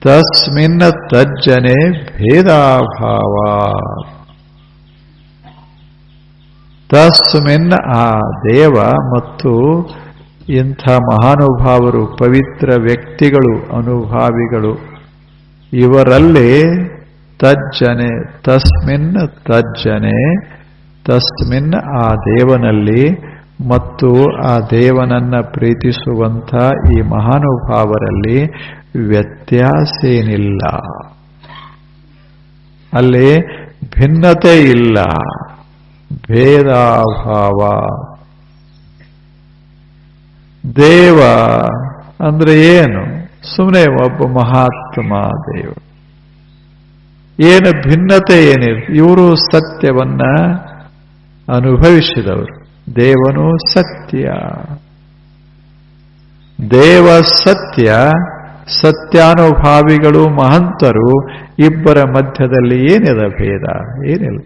ತಸ್ಮಿನ್ ತಜ್ಜನೆ ಭೇದಾಭಾವ. ತಸ್ಮಿನ್ ಆ ದೇವ ಮತ್ತು ಇಂಥ ಮಹಾನುಭಾವರು, ಪವಿತ್ರ ವ್ಯಕ್ತಿಗಳು, ಅನುಭಾವಿಗಳು, ಇವರಲ್ಲಿ ತಜ್ಜನೆ, ತಸ್ಮಿನ್ ತಜ್ಜನೆ, ತಸ್ಮಿನ್ ಆ ದೇವನಲ್ಲಿ ಮತ್ತು ಆ ದೇವನನ್ನ ಪ್ರೀತಿಸುವಂಥ ಈ ಮಹಾನುಭಾವರಲ್ಲಿ ವ್ಯತ್ಯಾಸೇನಿಲ್ಲ. ಅಲ್ಲಿ ಭಿನ್ನತೆ ಇಲ್ಲ, ಭೇದಾಭಾವ. ದೇವ ಅಂದ್ರೆ ಏನು? ಸುಮ್ಮನೆ ಒಬ್ಬ ಮಹಾತ್ಮ ದೇವ. ಏನು ಭಿನ್ನತೆ ಏನಿದೆ? ಇವರು ಸತ್ಯವನ್ನ ಅನುಭವಿಸಿದವರು. ದೇವನು ಸತ್ಯ, ದೇವ ಸತ್ಯ, ಸತ್ಯಾನುಭಾವಿಗಳು ಮಹಂತರು. ಇಬ್ಬರ ಮಧ್ಯದಲ್ಲಿ ಏನಿದೆ ಭೇದ? ಏನಿಲ್ಲ.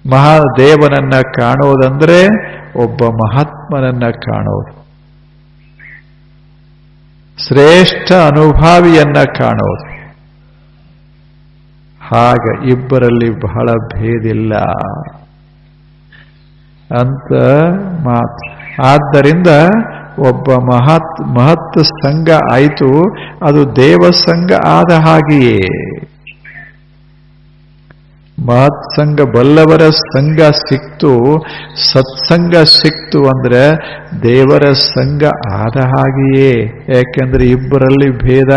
ಮಹಾದೇವನನ್ನ ಕಾಣೋದಂದ್ರೆ ಒಬ್ಬ ಮಹಾತ್ಮನನ್ನ ಕಾಣೋದು, ಶ್ರೇಷ್ಠ ಅನುಭಾವಿಯನ್ನ ಕಾಣೋದು. ಹಾಗ ಇಬ್ಬರಲ್ಲಿ ಬಹಳ ಭೇದಿಲ್ಲ ಅಂತ ಮಾತು. ಆದ್ದರಿಂದ ಒಬ್ಬ ಮಹತ್ ಸಂಘ ಆಯಿತು, ಅದು ದೇವ ಸಂಘ ಆದ ಹಾಗೆಯೇ. ಮಹತ್ ಸಂಘ, ಬಲ್ಲವರ ಸಂಘ ಸಿಕ್ತು, ಸತ್ಸಂಗ ಸಿಕ್ತು ಅಂದ್ರೆ ದೇವರ ಸಂಘ ಆದ ಹಾಗೆಯೇ. ಯಾಕೆಂದ್ರೆ ಇಬ್ಬರಲ್ಲಿ ಭೇದ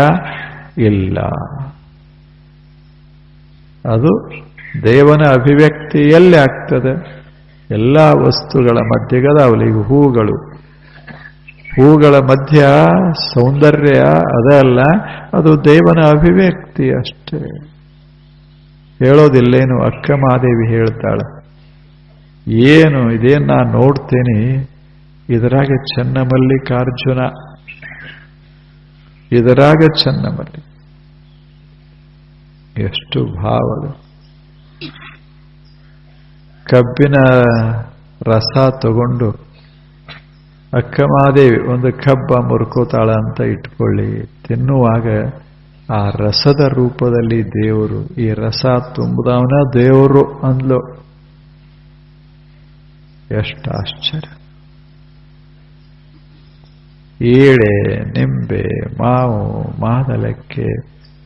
ಇಲ್ಲ. ಅದು ದೇವನ ಅಭಿವ್ಯಕ್ತಿಯಲ್ಲಿ ಆಗ್ತದೆ. ಎಲ್ಲ ವಸ್ತುಗಳ ಮಧ್ಯಗದಾವಲಿ ಹೂಗಳು, ಹೂಗಳ ಮಧ್ಯ ಸೌಂದರ್ಯ ಅದಲ್ಲ, ಅದು ದೇವನ ಅಭಿವ್ಯಕ್ತಿ ಅಷ್ಟೇ. ಹೇಳೋದಿಲ್ಲೇನು? ಅಕ್ಕ ಮಹಾದೇವಿ ಹೇಳ್ತಾಳೆ, ಏನು ಇದೇನು ನಾನು ನೋಡ್ತೇನೆ, ಇದರಾಗ ಚನ್ನಮಲ್ಲಿಕಾರ್ಜುನ, ಇದರಾಗ ಚನ್ನಮಲ್ಲಿ. ಎಷ್ಟು ಭಾವಗಳು. ಕಬ್ಬಿನ ರಸ ತಗೊಂಡು ಅಕ್ಕ ಮಹಾದೇವಿ ಒಂದು ಕಬ್ಬ ಮುರ್ಕೋತಾಳ ಅಂತ ಇಟ್ಕೊಳ್ಳಿ. ತಿನ್ನುವಾಗ ಆ ರಸದ ರೂಪದಲ್ಲಿ ದೇವರು, ಈ ರಸ ತುಂಬದವನ ದೇವರು ಅಂದ್ಲು. ಎಷ್ಟು ಆಶ್ಚರ್ಯ. ಈಳೆ, ನಿಂಬೆ, ಮಾವು, ಮಾದಲಕ್ಕೆ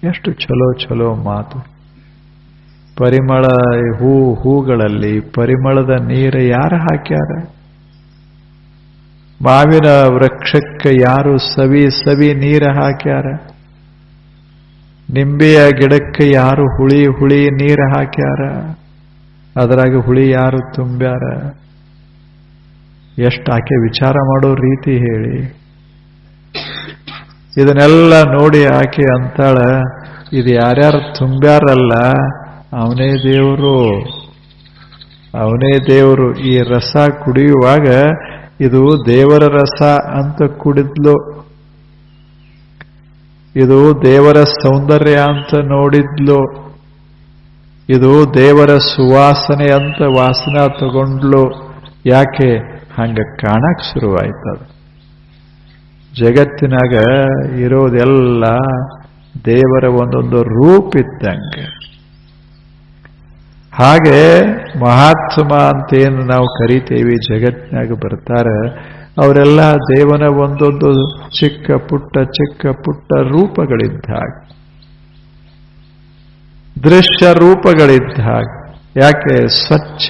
ಎಷ್ಟು ಚಲೋ ಚಲೋ ಮಾತು. ಪರಿಮಳ ಹೂಗಳಲ್ಲಿ ಪರಿಮಳದ ನೀರು ಯಾರು ಹಾಕ್ಯಾರ? ಮಾವಿನ ವೃಕ್ಷಕ್ಕೆ ಯಾರು ಸವಿ ನೀರು ಹಾಕ್ಯಾರ? ನಿಂಬೆಯ ಗಿಡಕ್ಕೆ ಯಾರು ಹುಳಿ ನೀರು ಹಾಕ್ಯಾರ? ಅದರಾಗ ಹುಳಿ ಯಾರು ತುಂಬ್ಯಾರ? ಎಷ್ಟು ಆಕೆ ವಿಚಾರ ಮಾಡೋ ರೀತಿ ಹೇಳಿ. ಇದನ್ನೆಲ್ಲ ನೋಡಿ ಆಕೆ ಅಂತಾಳ, ಇದು ಯಾರ್ಯಾರು ತುಂಬ್ಯಾರಲ್ಲ ಅವನೇ ದೇವರು, ಅವನೇ ದೇವರು. ಈ ರಸ ಕುಡಿಯುವಾಗ ಇದು ದೇವರ ರಸ ಅಂತ ಕುಡಿದ್ಲು, ಇದು ದೇವರ ಸೌಂದರ್ಯ ಅಂತ ನೋಡಿದ್ಲು, ಇದು ದೇವರ ಸುವಾಸನೆ ಅಂತ ವಾಸನ ತಗೊಂಡ್ಲು. ಯಾಕೆ ಹಂಗ ಕಾಣಕ್ ಶುರುವಾಯ್ತದ. ಜಗತ್ತಿನಾಗ ಇರೋದೆಲ್ಲ ದೇವರ ಒಂದೊಂದು ರೂಪ ಇದ್ದಂಗೆ. ಹಾಗೆ ಮಹಾತ್ಮ ಅಂತೇನು ನಾವು ಕರಿತೇವಿ ಜಗತ್ತಿನಾಗ ಬರ್ತಾರೆ, ಅವರೆಲ್ಲ ದೇವನ ಒಂದೊಂದು ಚಿಕ್ಕ ಪುಟ್ಟ ರೂಪಗಳಿದ್ದ ಹಾಗೆ, ದೃಶ್ಯ ರೂಪಗಳಿದ್ದ ಹಾಗೆ. ಯಾಕೆ? ಸ್ವಚ್ಛ,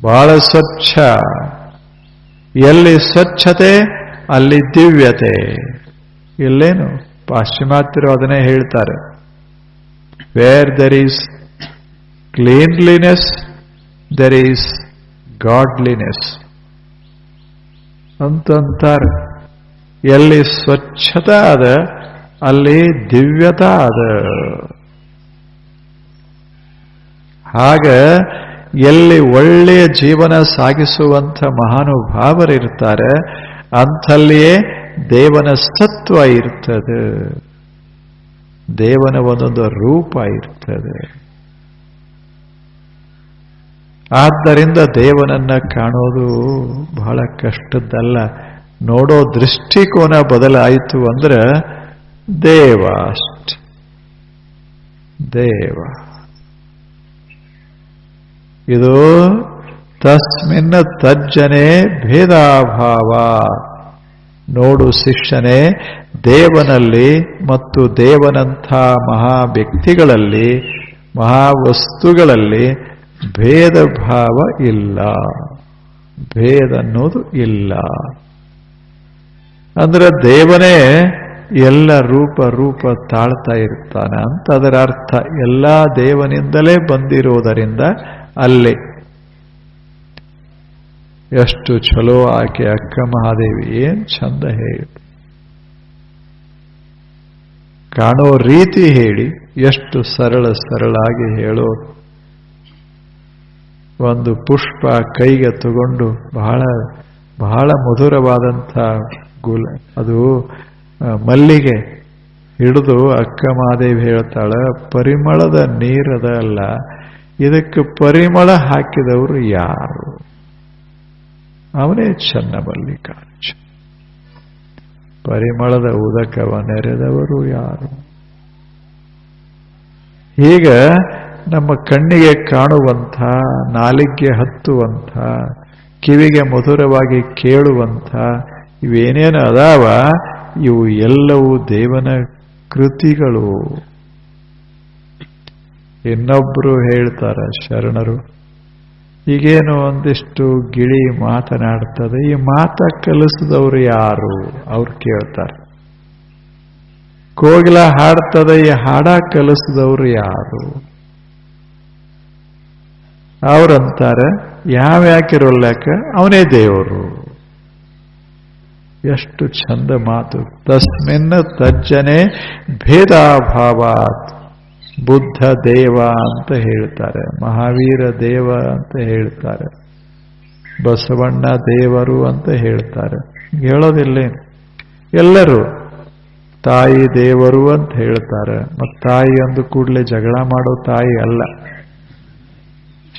ಬಹಳ ಸ್ವಚ್ಛ. ಎಲ್ಲಿ ಸ್ವಚ್ಛತೆ ಅಲ್ಲಿ ದಿವ್ಯತೆ. ಇಲ್ಲೇನು ಪಾಶ್ಚಿಮಾತ್ಯರು ಅದನ್ನೇ ಹೇಳ್ತಾರೆ, where there is cleanliness there is godliness ಅಂತಂತಾರೆ. ಎಲ್ಲಿ ಸ್ವಚ್ಛತಾ ಅದ ಅಲ್ಲಿ ದಿವ್ಯತಾ ಅದ. ಹಾಗ ಎಲ್ಲಿ ಒಳ್ಳೆಯ ಜೀವನ ಸಾಗಿಸುವಂಥ ಮಹಾನುಭಾವರಿರ್ತಾರೆ ಅಂಥಲ್ಲಿಯೇ ದೇವನ ಸತ್ವ ಇರ್ತದೆ, ದೇವನ ಒಂದೊಂದು ರೂಪ ಇರ್ತದೆ. ಆದ್ದರಿಂದ ದೇವನನ್ನ ಕಾಣೋದು ಬಹಳ ಕಷ್ಟದ್ದಲ್ಲ. ನೋಡೋ ದೃಷ್ಟಿಕೋನ ಬದಲಾಯಿತು ಅಂದ್ರೆ ದೇವ ಅಷ್ಟೆ, ದೇವ. ಇದು ತಸ್ಮಿನ್ನ ತಜ್ಜನೆ ಭೇದಾಭಾವ. ನೋಡು ಶಿಷ್ಯನೇ, ದೇವನಲ್ಲಿ ಮತ್ತು ದೇವನಂಥ ಮಹಾ ವ್ಯಕ್ತಿಗಳಲ್ಲಿ, ಮಹಾವಸ್ತುಗಳಲ್ಲಿ ಭೇದ ಭಾವ ಇಲ್ಲ, ಭೇದ ಅನ್ನೋದು ಇಲ್ಲ. ಅಂದ್ರೆ ದೇವನೇ ಎಲ್ಲ ರೂಪ ತಾಳ್ತಾ ಇರ್ತಾನೆ ಅಂತ ಅದರ ಅರ್ಥ. ಎಲ್ಲ ದೇವನಿಂದಲೇ ಬಂದಿರೋದರಿಂದ ಅಲ್ಲಿ ಎಷ್ಟು ಚಲೋ ಆಕೆ ಅಕ್ಕ ಮಹಾದೇವಿ, ಏನ್ ಚಂದ ಹೇಳಿ, ಕಾಣೋ ರೀತಿ ಹೇಳಿ, ಎಷ್ಟು ಸರಳಾಗಿ ಹೇಳೋದು. ಒಂದು ಪುಷ್ಪ ಕೈಗೆ ತಗೊಂಡು ಬಹಳ ಮಧುರವಾದಂಥ ಅದು ಮಲ್ಲಿಗೆ ಹಿಡಿದು ಅಕ್ಕ ಮಹಾದೇವಿ ಹೇಳ್ತಾಳ, ಪರಿಮಳದ ನೀರದ ಅಲ್ಲ, ಇದಕ್ಕೆ ಪರಿಮಳ ಹಾಕಿದವರು ಯಾರು? ಅವನೇ ಚನ್ನಮಲ್ಲಿಕಾರ್ಜುನ. ಪರಿಮಳದ ಉದಕವ ನೆರೆದವರು ಯಾರು? ಈಗ ನಮ್ಮ ಕಣ್ಣಿಗೆ ಕಾಣುವಂಥ, ನಾಲಿಗೆ ಹತ್ತುವಂಥ, ಕಿವಿಗೆ ಮಧುರವಾಗಿ ಕೇಳುವಂಥ ಇವೇನೇನು ಅದಾವ, ಇವು ಎಲ್ಲವೂ ದೇವನ ಕೃತಿಗಳು. ಇನ್ನೊಬ್ರು ಹೇಳ್ತಾರ ಶರಣರು, ಈಗೇನು ಒಂದಿಷ್ಟು ಗಿಳಿ ಮಾತನಾಡ್ತದೆ, ಈ ಮಾತ ಕಲಿಸಿದವರು ಯಾರು? ಅವ್ರು ಕೇಳ್ತಾರೆ. ಕೋಗಿಲ ಹಾಡ್ತದೆ, ಈ ಹಾಡ ಕಲಿಸಿದವರು ಯಾರು? ಅವ್ರಂತಾರೆ, ಯಾವ್ಯಾಕಿರೋಲ್ಯಾಕ ಅವನೇ ದೇವರು. ಎಷ್ಟು ಚಂದ ಮಾತು. ತಸ್ಮಿನ್ನ ತಜ್ಜನೆ ಭೇದಾಭಾವಾತ್. ಬುದ್ಧ ದೇವ ಅಂತ ಹೇಳ್ತಾರೆ, ಮಹಾವೀರ ದೇವ ಅಂತ ಹೇಳ್ತಾರೆ, ಬಸವಣ್ಣ ದೇವರು ಅಂತ ಹೇಳ್ತಾರೆ. ಹೇಳೋದಿಲ್ಲೇನು? ಎಲ್ಲರೂ ತಾಯಿ ದೇವರು ಅಂತ ಹೇಳ್ತಾರೆ. ಮತ್ತು ತಾಯಿ ಅಂದ ಕೂಡಲೇ ಜಗಳ ಮಾಡೋ ತಾಯಿ ಅಲ್ಲ,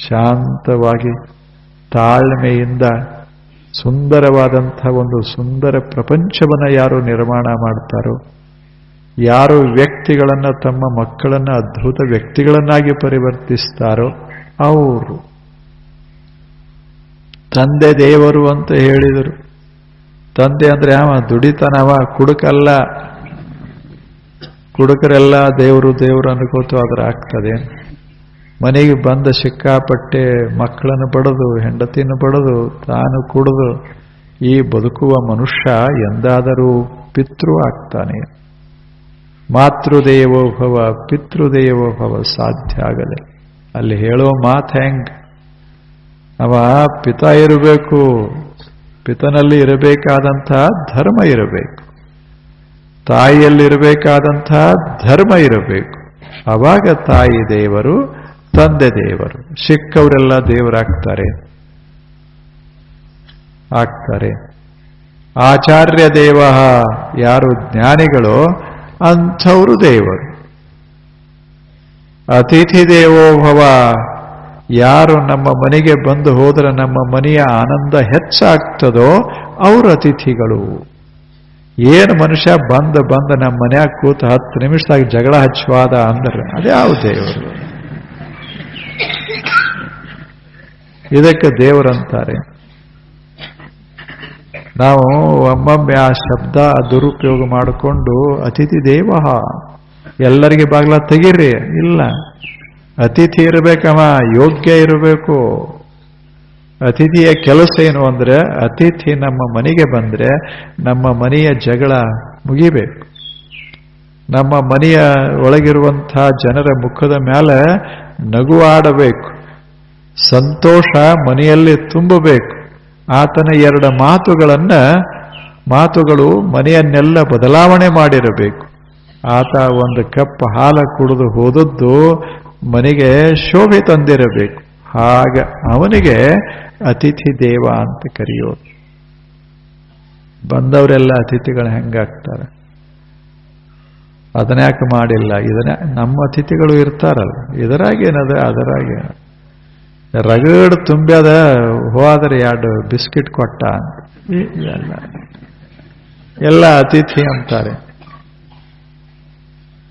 ಶಾಂತವಾಗಿ ತಾಳ್ಮೆಯಿಂದ ಸುಂದರವಾದಂಥ ಒಂದು ಸುಂದರ ಪ್ರಪಂಚವನ್ನು ಯಾರು ನಿರ್ಮಾಣ ಮಾಡ್ತಾರೋ, ಯಾರು ವ್ಯಕ್ತಿಗಳನ್ನು ತಮ್ಮ ಮಕ್ಕಳನ್ನು ಅದ್ಭುತ ವ್ಯಕ್ತಿಗಳನ್ನಾಗಿ ಪರಿವರ್ತಿಸ್ತಾರೋ ಅವರು ತಂದೆ ದೇವರು ಅಂತ ಹೇಳಿದರು. ತಂದೆ ಅಂದ್ರೆ ಅವ ದುಡಿತನವ, ಕುಡುಕಲ್ಲ. ಕುಡುಕರೆಲ್ಲ ದೇವರು ದೇವರು ಅನ್ಕೋತು ಅದ್ರ ಆಗ್ತದೆ. ಮನೆಗೆ ಬಂದ ಸಿಕ್ಕಾಪಟ್ಟೆ ಮಕ್ಕಳನ್ನು ಬಡದು, ಹೆಂಡತಿಯನ್ನು ಬಡದು, ತಾನು ಕುಡಿದು ಈ ಬದುಕುವ ಮನುಷ್ಯ ಎಂದಾದರೂ ಪಿತೃ ಆಗ್ತಾನೆ. ಮಾತೃದೇವೋಭವ ಪಿತೃದೇವೋಭವ ಸಾಧ್ಯ ಆಗದೆ. ಅಲ್ಲಿ ಹೇಳೋ ಮಾತು ಹೆಂಗ್? ಅವ ಪಿತ ಇರಬೇಕು, ಪಿತನಲ್ಲಿ ಇರಬೇಕಾದಂಥ ಧರ್ಮ ಇರಬೇಕು, ತಾಯಿಯಲ್ಲಿರಬೇಕಾದಂಥ ಧರ್ಮ ಇರಬೇಕು. ಅವಾಗ ತಾಯಿ ದೇವರು, ತಂದೆ ದೇವರು, ಸಿಕ್ಕವರೆಲ್ಲ ದೇವರಾಗ್ತಾರೆ. ಆಚಾರ್ಯ ದೇವ, ಯಾರು ಜ್ಞಾನಿಗಳೋ ಅಂಥವರು ದೇವರು. ಅತಿಥಿ ದೇವೋಭವ, ಯಾರು ನಮ್ಮ ಮನೆಗೆ ಬಂದು ಹೋದರೆ ನಮ್ಮ ಮನೆಯ ಆನಂದ ಹೆಚ್ಚಾಗ್ತದೋ ಅವರು ಅತಿಥಿಗಳು. ಏನು ಮನುಷ್ಯ ಬಂದ ನಮ್ಮ ಮನ್ಯಾಗ ಕೂತ 10 ನಿಮಿಷದಾಗ ಜಗಳ ಹಚ್ಚುವಾದ ಅಂದ್ರೆ ಅದ್ಯಾವ ದೇವರು? ಇದಕ್ಕೆ ದೇವರಂತಾರೆ. ನಾವು ಒಮ್ಮೊಮ್ಮೆ ಆ ಶಬ್ದ ದುರುಪಯೋಗ ಮಾಡಿಕೊಂಡು ಅತಿಥಿ ದೇವ, ಎಲ್ಲರಿಗೆ ಬಾಗ್ಲ ತೆಗೀರಿ. ಇಲ್ಲ, ಅತಿಥಿ ಇರಬೇಕವ, ಯೋಗ್ಯ ಇರಬೇಕು. ಅತಿಥಿಯ ಕೆಲಸ ಏನು ಅಂದ್ರೆ, ಅತಿಥಿ ನಮ್ಮ ಮನೆಗೆ ಬಂದ್ರೆ ನಮ್ಮ ಮನೆಯ ಜಗಳ ಮುಗಿಬೇಕು. ನಮ್ಮ ಮನೆಯ ಒಳಗಿರುವಂಥ ಜನರ ಮುಖದ ಮೇಲೆ ನಗುವಾಡಬೇಕು, ಸಂತೋಷ ಮನೆಯಲ್ಲಿ ತುಂಬಬೇಕು. ಆತನ 2 ಮಾತುಗಳು ಮನೆಯನ್ನೆಲ್ಲ ಬದಲಾವಣೆ ಮಾಡಿರಬೇಕು. ಆತ 1 ಕಪ್ ಹಾಲು ಕುಡಿದು ಹೋದದ್ದು ಮನೆಗೆ ಶೋಭೆ ತಂದಿರಬೇಕು. ಹಾಗ ಅವನಿಗೆ ಅತಿಥಿ ದೇವ ಅಂತ ಕರೆಯೋದು. ಬಂದವರೆಲ್ಲ ಅತಿಥಿಗಳು ಹೆಂಗಾಗ್ತಾರೆ? ಅದನ್ಯಾಕೆ ಮಾಡಿಲ್ಲ? ನಮ್ಮ ಅತಿಥಿಗಳು ಇರ್ತಾರಲ್ಲ, ಇದರಾಗೇನದ ಅದರಾಗೆ ರಗಡ್ ತುಂಬ್ಯದ ಹೋದ್ರೆ 2 ಬಿಸ್ಕಿಟ್ ಕೊಟ್ಟ ಅಂತ ಎಲ್ಲ ಅತಿಥಿ ಅಂತಾರೆ.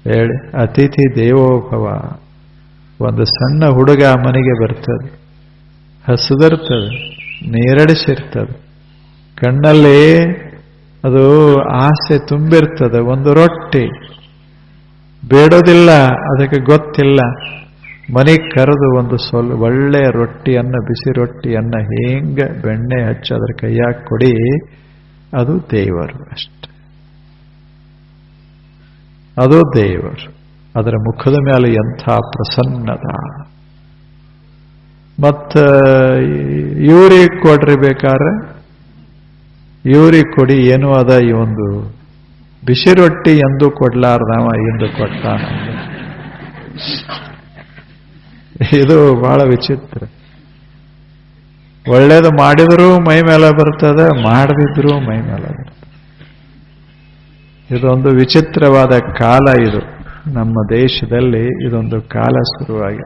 ಹೇಳಿ, ಅತಿಥಿ ದೇವೋಭವ. ಒಂದು ಸಣ್ಣ ಹುಡುಗ ಮನೆಗೆ ಬರ್ತದೆ, ಹಸುದರ್ತದೆ, ನೀರಡಿಸಿರ್ತದೆ, ಕಣ್ಣಲ್ಲಿ ಅದು ಆಸೆ ತುಂಬಿರ್ತದೆ. ಒಂದು ರೊಟ್ಟಿ ಬೇಡೋದಿಲ್ಲ, ಅದಕ್ಕೆ ಗೊತ್ತಿಲ್ಲ. ಮನೆಗೆ ಕರೆದು ಒಂದು ಒಳ್ಳೆ ರೊಟ್ಟಿಯನ್ನ, ಬಿಸಿ ರೊಟ್ಟಿಯನ್ನ ಹೆಂಗ ಬೆಣ್ಣೆ ಹಚ್ಚಿ ಅದರ ಕೈಯಾಗ ಕೊಡಿ, ಅದು ದೇವರು ಅಷ್ಟೆ. ಅದು ದೇವರು. ಅದರ ಮುಖದ ಮೇಲೆ ಎಂಥ ಪ್ರಸನ್ನದ. ಮತ್ತ ಇವ್ರಿಗೆ ಕೊಡ್ರಿ, ಬೇಕಾದ್ರೆ ಇವ್ರಿಗೆ ಕೊಡಿ, ಏನೂ ಅದ. ಈ ಒಂದು ಬಿಸಿ ರೊಟ್ಟಿ ಎಂದು ಕೊಡ್ಲಾರ್ದವ ಎಂದು ಕೊಟ್ಟಾನ. ಇದು ಬಹಳ ವಿಚಿತ್ರ. ಒಳ್ಳೇದು ಮಾಡಿದರೂ ಮೈ ಮೇಲೆ ಬರ್ತದೆ, ಮಾಡದಿದ್ರೂ ಮೈ ಮೇಲೆ ಬರ್ತದೆ. ಇದೊಂದು ವಿಚಿತ್ರವಾದ ಕಾಲ. ಇದು ನಮ್ಮ ದೇಶದಲ್ಲಿ ಇದೊಂದು ಕಾಲ ಶುರುವಾಗಿ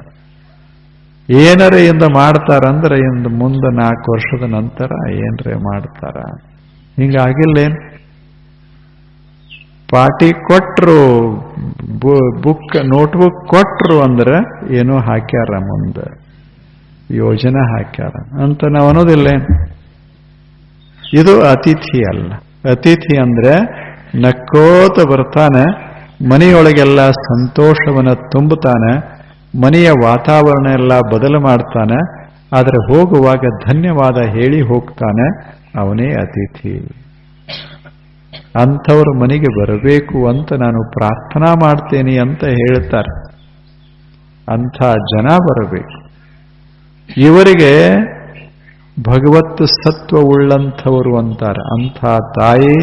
ಏನರೇ ಇಂದ ಮಾಡ್ತಾರಂದ್ರೆ ಇಂದ ಮುಂದೆ 4 ವರ್ಷದ ನಂತರ ಏನ್ರೇ ಮಾಡ್ತಾರ. ಹಿಂಗಾಗಿಲ್ಲೇನು? ಪಾಟಿ ಕೊಟ್ರು, ನೋಟ್ಬುಕ್ ಕೊಟ್ರು ಅಂದ್ರೆ ಏನೋ ಹಾಕ್ಯಾರ, ಮುಂದೆ ಯೋಜನೆ ಹಾಕ್ಯಾರ ಅಂತ ನಾವು ಅನ್ನೋದಿಲ್ಲೇನು? ಇದು ಅತಿಥಿ ಅಲ್ಲ. ಅತಿಥಿ ಅಂದ್ರೆ ನಕ್ಕೋತ ಬರ್ತಾನೆ, ಮನೆಯೊಳಗೆಲ್ಲ ಸಂತೋಷವನ್ನ ತುಂಬುತ್ತಾನೆ, ಮನೆಯ ವಾತಾವರಣ ಎಲ್ಲ ಬದಲು ಮಾಡ್ತಾನೆ. ಆದರೆ ಹೋಗುವಾಗ ಧನ್ಯವಾದ ಹೇಳಿ ಹೋಗ್ತಾನೆ. ಅವನೇ ಅತಿಥಿ. ಅಂಥವ್ರ ಮನೆಗೆ ಬರಬೇಕು ಅಂತ ನಾನು ಪ್ರಾರ್ಥನಾ ಮಾಡ್ತೇನೆ ಅಂತ ಹೇಳ್ತಾರೆ. ಅಂಥ ಜನ ಬರಬೇಕು. ಇವರಿಗೆ ಭಗವತ್ ಸತ್ವವುಳ್ಳಂಥವರು ಅಂತಾರೆ. ಅಂಥ ತಾಯಿ,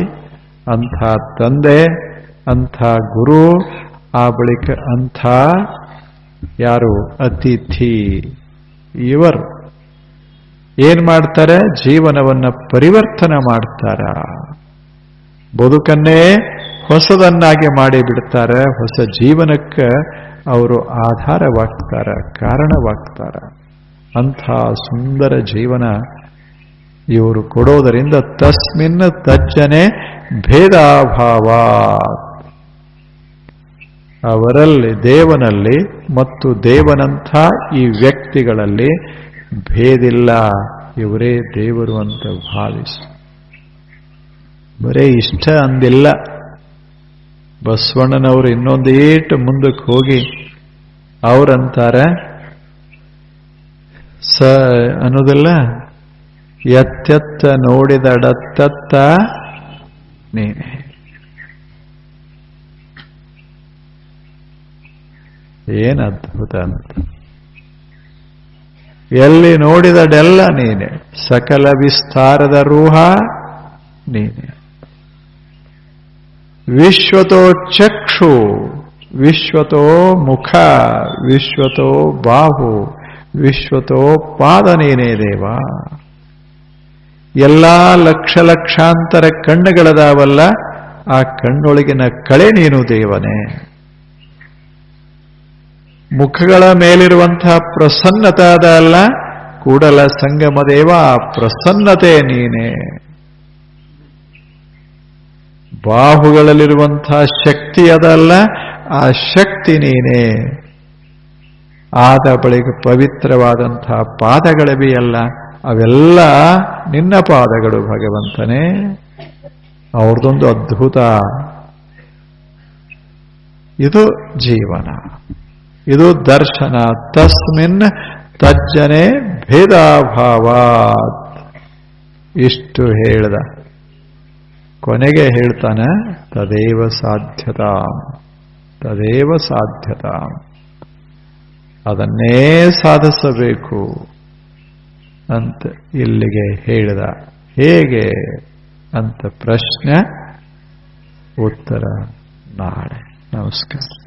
ಅಂಥ ತಂದೆ, ಅಂಥ ಗುರು, ಆ ಬಳಿಕ ಅಂಥ ಯಾರು ಅತಿಥಿ. ಇವರು ಏನ್ ಮಾಡ್ತಾರೆ? ಜೀವನವನ್ನ ಪರಿವರ್ತನೆ ಮಾಡ್ತಾರ. ಬದುಕನ್ನೇ ಹೊಸದನ್ನಾಗಿ ಮಾಡಿ ಬಿಡ್ತಾರೆ. ಹೊಸ ಜೀವನಕ್ಕೆ ಅವರು ಆಧಾರವಾಗ್ತಾರ, ಕಾರಣವಾಗ್ತಾರ. ಅಂಥ ಸುಂದರ ಜೀವನ ಇವರು ಕೊಡೋದರಿಂದ ತಸ್ಮಿನ್ ತಜ್ಜನೆ ಭೇದಾಭಾವ. ಅವರಲ್ಲಿ, ದೇವನಲ್ಲಿ ಮತ್ತು ದೇವನಂಥ ಈ ವ್ಯಕ್ತಿಗಳಲ್ಲಿ ಭೇದಿಲ್ಲ. ಇವರೇ ದೇವರು ಅಂತ ಭಾವಿಸಿ ಬರೇ ಇಷ್ಟ ಅಂದಿಲ್ಲ. ಬಸವಣ್ಣನವರು ಇನ್ನೊಂದೇಟು ಮುಂದಕ್ಕೆ ಹೋಗಿ ಅವರಂತಾರೆ ಅನ್ನೋದಿಲ್ಲ, ಎತ್ತೆತ್ತ ನೋಡಿದಡತ್ತತ್ತ ನೀನೆ. ಏನ್ ಅದ್ಭುತ ಅಂತ. ಎಲ್ಲಿ ನೋಡಿದಡೆಲ್ಲ ನೀನೆ, ಸಕಲ ವಿಸ್ತಾರದ ರೂಹ ನೀನೆ. ವಿಶ್ವತೋ ಚಕ್ಷು, ವಿಶ್ವತೋ ಮುಖ, ವಿಶ್ವತೋ ಬಾಹು, ವಿಶ್ವತೋ ಪಾದ ನೀನೇ ದೇವ. ಎಲ್ಲಾ ಲಕ್ಷ ಲಕ್ಷಾಂತರ ಕಣ್ಣುಗಳದಾವಲ್ಲ, ಆ ಕಣ್ಣೊಳಗಿನ ಕಳೆ ನೀನು ದೇವನೇ. ಮುಖಗಳ ಮೇಲಿರುವಂತಹ ಪ್ರಸನ್ನತೆ ಅದಲ್ಲ, ಕೂಡಲ ಸಂಗಮ ದೇವ, ಪ್ರಸನ್ನತೆ ನೀನೇ. ಬಾಹುಗಳಲ್ಲಿರುವಂತಹ ಶಕ್ತಿ ಅದಲ್ಲ, ಆ ಶಕ್ತಿ ನೀನೇ. ಆದ ಬಳಿಕ ಪವಿತ್ರವಾದಂತಹ ಪಾದಗಳಿವೆಯಲ್ಲ, ಅವೆಲ್ಲ ನಿನ್ನ ಪಾದಗಳು ಭಗವಂತನೇ. ಅವ್ರದೊಂದು ಅದ್ಭುತ. ಇದು ಜೀವನ, ಇದು ದರ್ಶನ. ತಸ್ಮಿನ್ ತಜ್ಜನೆ ಭೇದಾಭಾವಾತ್. ಇಷ್ಟು ಹೇಳ್ದ. ಕೊನೆಗೆ ಹೇಳ್ತಾನೆ, ತದೇವ ಸಾಧ್ಯತಾ, ತದೇವ ಸಾಧ್ಯತಾ. ಅದನ್ನೇ ಸಾಧಿಸಬೇಕು ಅಂತ ಇಲ್ಲಿಗೆ ಹೇಳಿದ. ಹೇಗೆ ಅಂತ ಪ್ರಶ್ನೆ, ಉತ್ತರ ನಾಳೆ. ನಮಸ್ಕಾರ.